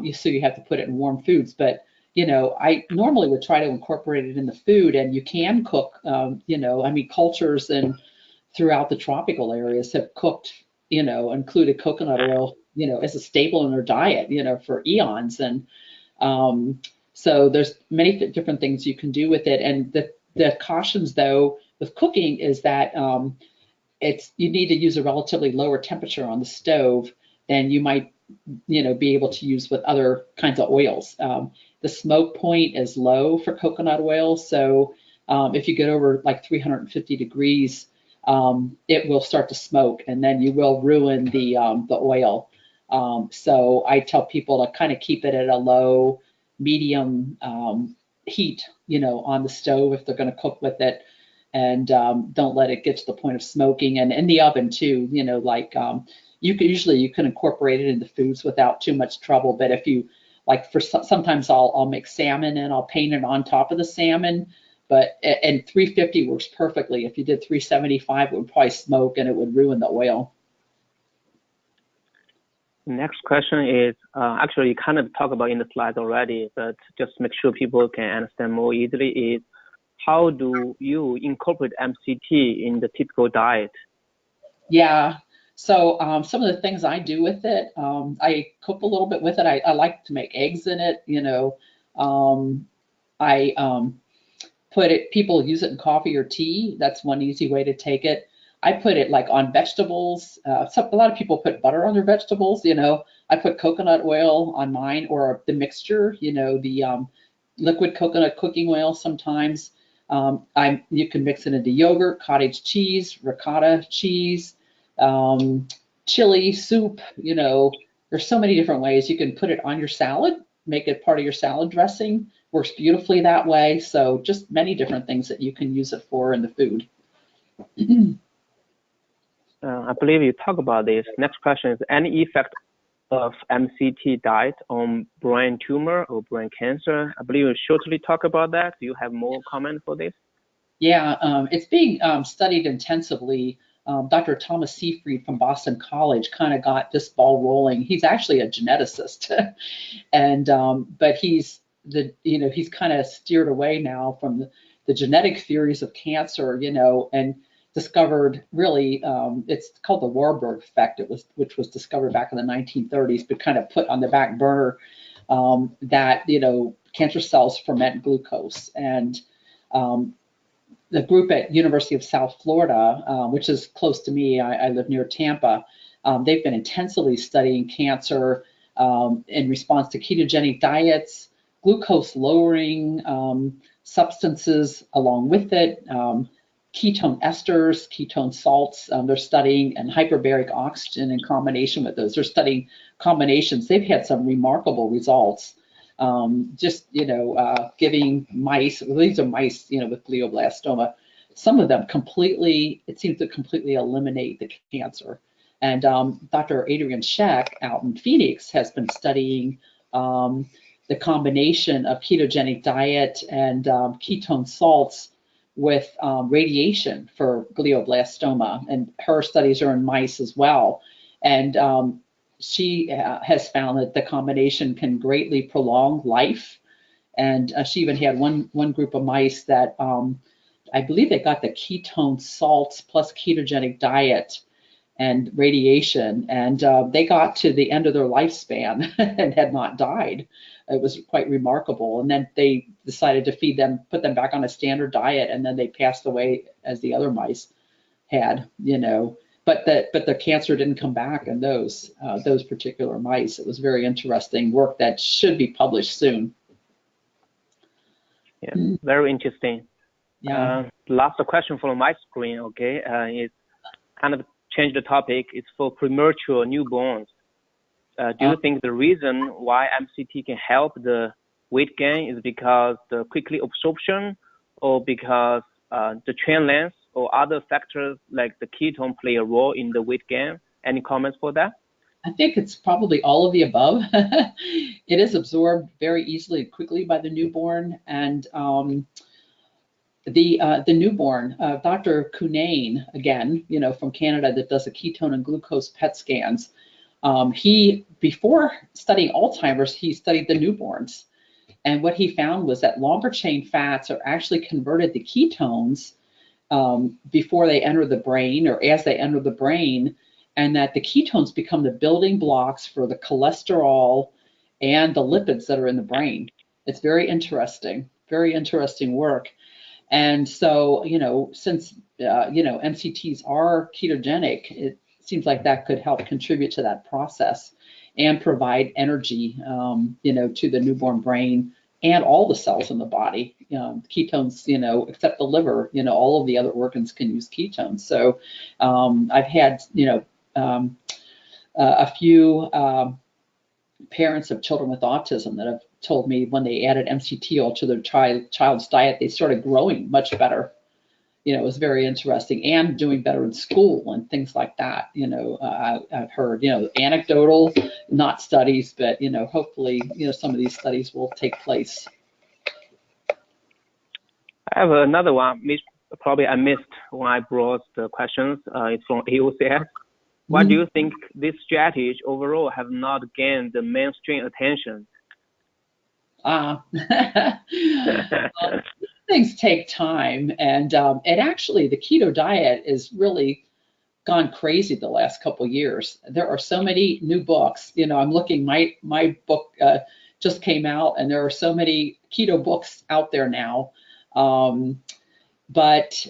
you have to put it in warm foods. But I normally would try to incorporate it in the food, and you can cook. Cultures and throughout the tropical areas have cooked, included coconut oil, as a staple in their diet, for eons. And so there's many different things you can do with it. And the cautions, though, with cooking is that you need to use a relatively lower temperature on the stove than you might, be able to use with other kinds of oils. The smoke point is low for coconut oil, so if you get over like 350 degrees, it will start to smoke, and then you will ruin the oil. So I tell people to kind of keep it at a low, medium heat, on the stove if they're going to cook with it, and don't let it get to the point of smoking. And in the oven too, you can incorporate it into foods without too much trouble. But if you sometimes I'll make salmon and I'll paint it on top of the salmon. And 350 works perfectly. If you did 375, it would probably smoke and it would ruin the oil. Next question is, actually you kind of talked about in the slides already, but just make sure people can understand more easily, is how do you incorporate MCT in the typical diet? Yeah. So some of the things I do with it, I cook a little bit with it. I like to make eggs in it. I put it, people use it in coffee or tea. That's one easy way to take it. I put it like on vegetables. A lot of people put butter on their vegetables. I put coconut oil on mine, or the mixture, the liquid coconut cooking oil sometimes. You can mix it into yogurt, cottage cheese, ricotta cheese, chili soup. There's so many different ways. You can put it on your salad, make it part of your salad dressing. Works beautifully that way. So just many different things that you can use it for in the food. I believe you talk about this. Next question is, any effect of MCT diet on brain tumor or brain cancer? I believe you shortly talk about that. Do you have more comment for this? Yeah, it's being studied intensively. Dr. Thomas Seyfried from Boston College kind of got this ball rolling. He's actually a geneticist, and but he's kind of steered away now from the genetic theories of cancer, and discovered really, it's called the Warburg effect, which was discovered back in the 1930s, but kind of put on the back burner, that, cancer cells ferment glucose. And the group at University of South Florida, which is close to me, I live near Tampa, they've been intensively studying cancer in response to ketogenic diets, glucose lowering substances along with it, ketone esters, ketone salts, they're studying, and hyperbaric oxygen in combination with those. They're studying combinations. They've had some remarkable results. Giving mice, these are mice, with glioblastoma, some of them it seems to completely eliminate the cancer. And Dr. Adrian Scheck out in Phoenix has been studying the combination of ketogenic diet and ketone salts with radiation for glioblastoma, and her studies are in mice as well. And she has found that the combination can greatly prolong life. And she even had one group of mice that I believe they got the ketone salts plus ketogenic diet and radiation, and they got to the end of their lifespan and had not died. It was quite remarkable. And then they decided to put them back on a standard diet, and then they passed away as the other mice had, But the cancer didn't come back in those particular mice. It was very interesting work that should be published soon. Yeah, very interesting. Yeah. Last question from my screen, okay, is kind of change the topic. It's for premature newborns. Do you think the reason why MCT can help the weight gain is because the quickly absorption, or because the train length, or other factors like the ketone play a role in the weight gain? Any comments for that? I think it's probably all of the above. It is absorbed very easily and quickly by the newborn, and the newborn, Dr. Cunane, again, from Canada, that does the ketone and glucose PET scans. He, before studying Alzheimer's, he studied the newborns. And what he found was that longer chain fats are actually converted to ketones before they enter the brain or as they enter the brain, and that the ketones become the building blocks for the cholesterol and the lipids that are in the brain. It's very interesting work. And so, since, MCTs are ketogenic, it seems like that could help contribute to that process and provide energy, to the newborn brain and all the cells in the body. Ketones, except the liver, all of the other organs can use ketones. So I've had, a few parents of children with autism that have told me when they added MCT oil to their child's diet, they started growing much better. It was very interesting, and doing better in school and things like that. I've heard, anecdotal, not studies, but, hopefully, some of these studies will take place. I have another one. Probably I missed when I brought the questions. It's from AOCS. Why do you think these strategies overall have not gained the mainstream attention? Things take time, and actually the keto diet is really gone crazy the last couple of years. There are so many new books. I'm looking, my book just came out, and there are so many keto books out there now. But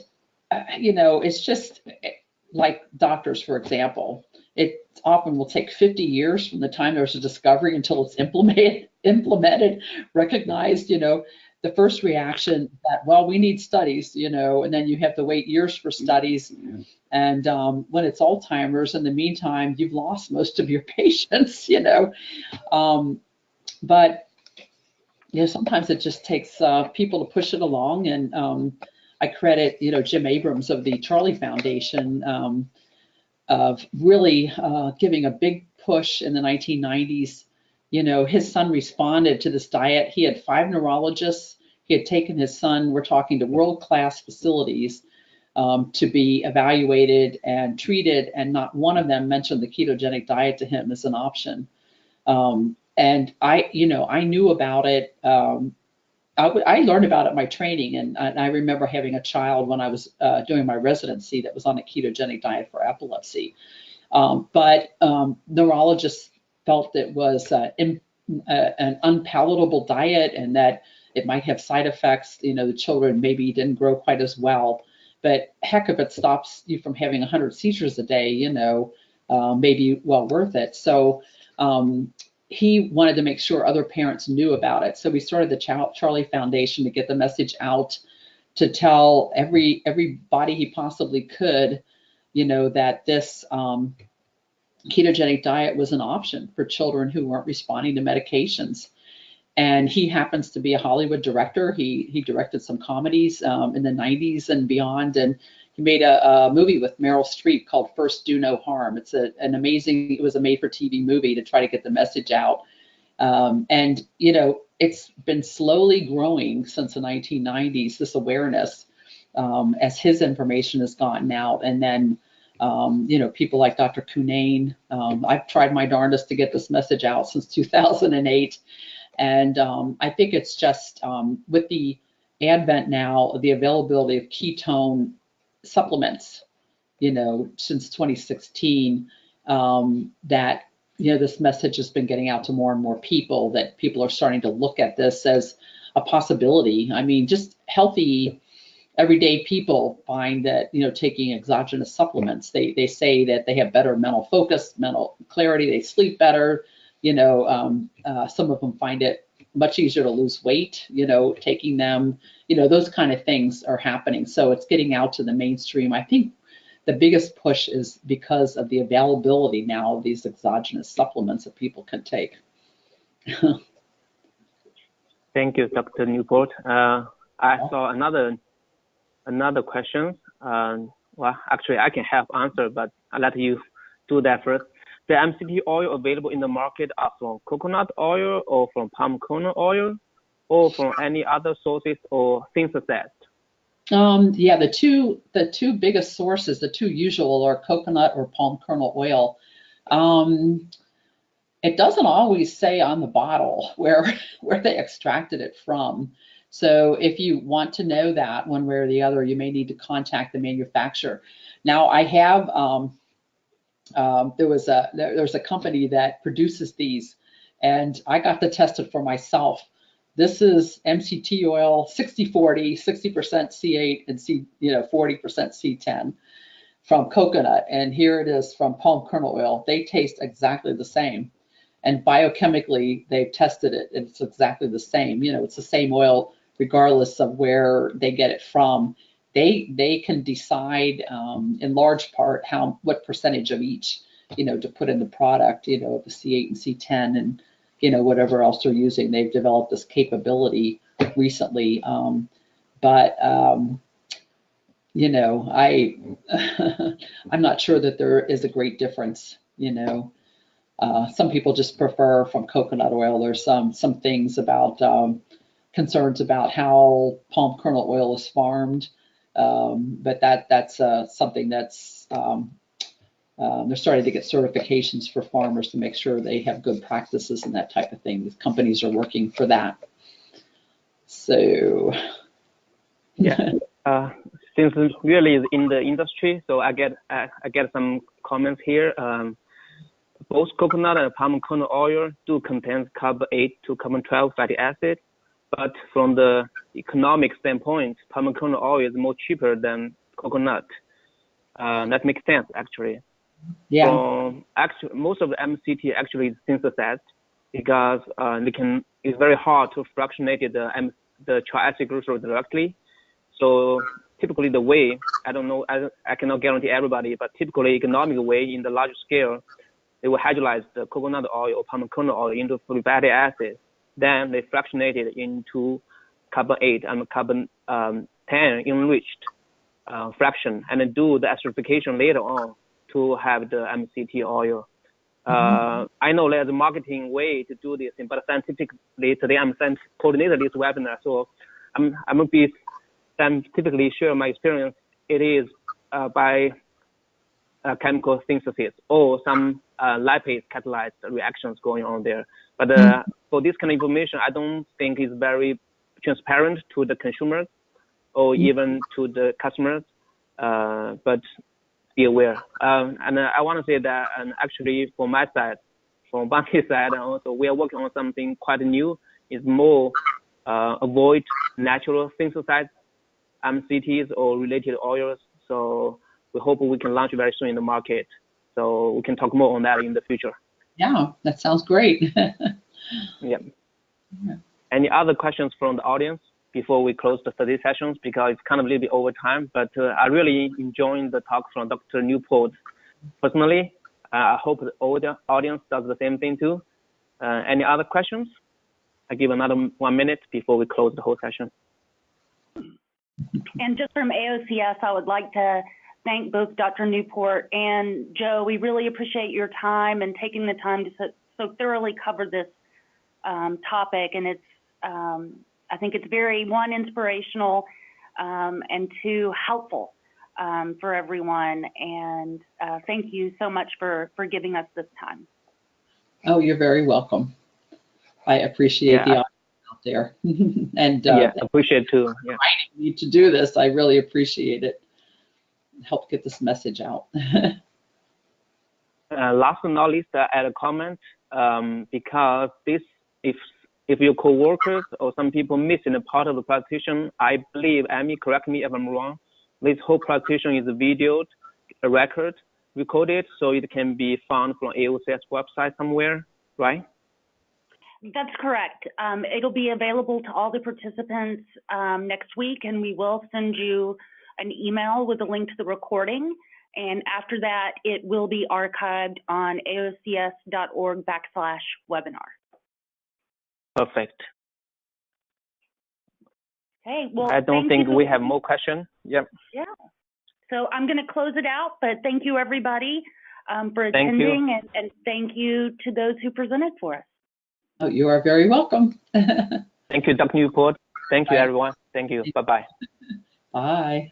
it's just like doctors, for example. It often will take 50 years from the time there's a discovery until it's implemented, recognized. The first reaction that, well, we need studies, and then you have to wait years for studies. And when it's Alzheimer's, in the meantime, you've lost most of your patients, But, sometimes it just takes people to push it along. And I credit, Jim Abrams of the Charlie Foundation of really giving a big push in the 1990s. His son responded to this diet. He had 5 neurologists. He had taken his son, we're talking to world-class facilities, to be evaluated and treated, and not one of them mentioned the ketogenic diet to him as an option. And I knew about it. I learned about it in my training, and I remember having a child when I was doing my residency that was on a ketogenic diet for epilepsy. But neurologists felt it was an unpalatable diet, and that it might have side effects. The children maybe didn't grow quite as well. But heck, if it stops you from having 100 seizures a day, maybe well worth it. So he wanted to make sure other parents knew about it. So we started the Charlie Foundation to get the message out, to tell everybody he possibly could, that this ketogenic diet was an option for children who weren't responding to medications. And he happens to be a Hollywood director. He directed some comedies in the 90s and beyond. And he made a movie with Meryl Streep called First Do No Harm. It's it was a made-for-TV movie to try to get the message out. And, it's been slowly growing since the 1990s, this awareness, as his information has gotten out. And then, people like Dr. Cunane, I've tried my darndest to get this message out since 2008. And I think it's just with the advent now of the availability of ketone supplements, since 2016, that, this message has been getting out to more and more people, that people are starting to look at this as a possibility. I mean, just healthy, everyday people find that, taking exogenous supplements, they say that they have better mental focus, mental clarity, they sleep better. Some of them find it much easier to lose weight, taking them, those kind of things are happening. So it's getting out to the mainstream. I think the biggest push is because of the availability now of these exogenous supplements that people can take. Thank you, Dr. Newport. I saw another question. Well, actually, I can help answer, but I'll let you do that first. the MCT oil available in the market are from coconut oil or from palm kernel oil or from any other sources or synthesized? Yeah, the two biggest sources, the two usual, are coconut or palm kernel oil. It doesn't always say on the bottle where they extracted it from. So if you want to know that one way or the other, you may need to contact the manufacturer. Now, I have there's a company that produces these, and I got to test it for myself. This is MCT oil, 60-40, 60% C8 and 40% C10 from coconut, and here it is from palm kernel oil. They taste exactly the same, and biochemically they've tested it, and it's exactly the same. It's the same oil regardless of where they get it from. They can decide in large part what percentage of each to put in the product, the C8 and C10 and whatever else they're using. They've developed this capability recently, but I'm not sure that there is a great difference. Some people just prefer from coconut oil. There's some things about concerns about how palm kernel oil is farmed, but that's something that's they're starting to get certifications for farmers to make sure they have good practices and that type of thing. The companies are working for that. So yeah, since it really is in the industry, so I get some comments here. Both coconut and palm kernel oil do contain carbon 8 to carbon 12 fatty acid, but from the economic standpoint, palm kernel oil is more cheaper than coconut. That makes sense, actually. Yeah. Most of the MCT actually is synthesized because it's very hard to fractionate the triacylglycerol directly. So typically the way, I don't know, I cannot guarantee everybody, but typically economic way in the large scale, they will hydrolyze the coconut oil or palm kernel oil into fatty acid. Then they fractionate it into carbon 8 and carbon 10 enriched fraction, and then do the esterification later on to have the MCT oil. I know there's a marketing way to do this, but scientifically today I'm coordinator this webinar, so I'm going to be scientifically share my experience. It is by chemical synthesis or some lipase catalyzed reactions going on there. But for this kind of information, I don't think it's very transparent to the consumers or even to the customers. But be aware. And I want to say that, and actually from my side, from Bunky's side, and also we are working on something quite new. It's more avoid natural synthesized MCTs or related oils. So we hope we can launch very soon in the market. So we can talk more on that in the future. Yeah, that sounds great. Yeah. Any other questions from the audience before we close the study sessions? Because it's kind of a little bit over time, but I really enjoyed the talk from Dr. Newport personally. I hope the audience does the same thing too. Any other questions? I give another 1 minute before we close the whole session. And just from AOCS, I would like to thank both Dr. Newport and Joe. We really appreciate your time and taking the time to so thoroughly cover this topic. And it's, I think it's very, one, inspirational, and two, helpful for everyone. And thank you so much for giving us this time. Oh, you're very welcome. I appreciate the audience out there. And appreciate too. Yeah. Inviting me to do this, I really appreciate it. Help get this message out. Last but not least, I add a comment because this, if your coworkers or some people missing a part of the presentation, I believe, Amy, correct me if I'm wrong, this whole presentation is videoed, a record, recorded, so it can be found from AOCS website somewhere, right? That's correct. It'll be available to all the participants next week, and we will send you an email with a link to the recording. And after that, it will be archived on aocs.org/webinar. Perfect. Okay, well, I don't think we have more questions. Yep. Yeah. So I'm going to close it out, but thank you, everybody. for Thank you. attending, and thank you to those who presented for us. Oh, you are very welcome. Thank you, Dr. Newport. Thank you, Bye. everyone. Thank you. Bye-bye. Bye.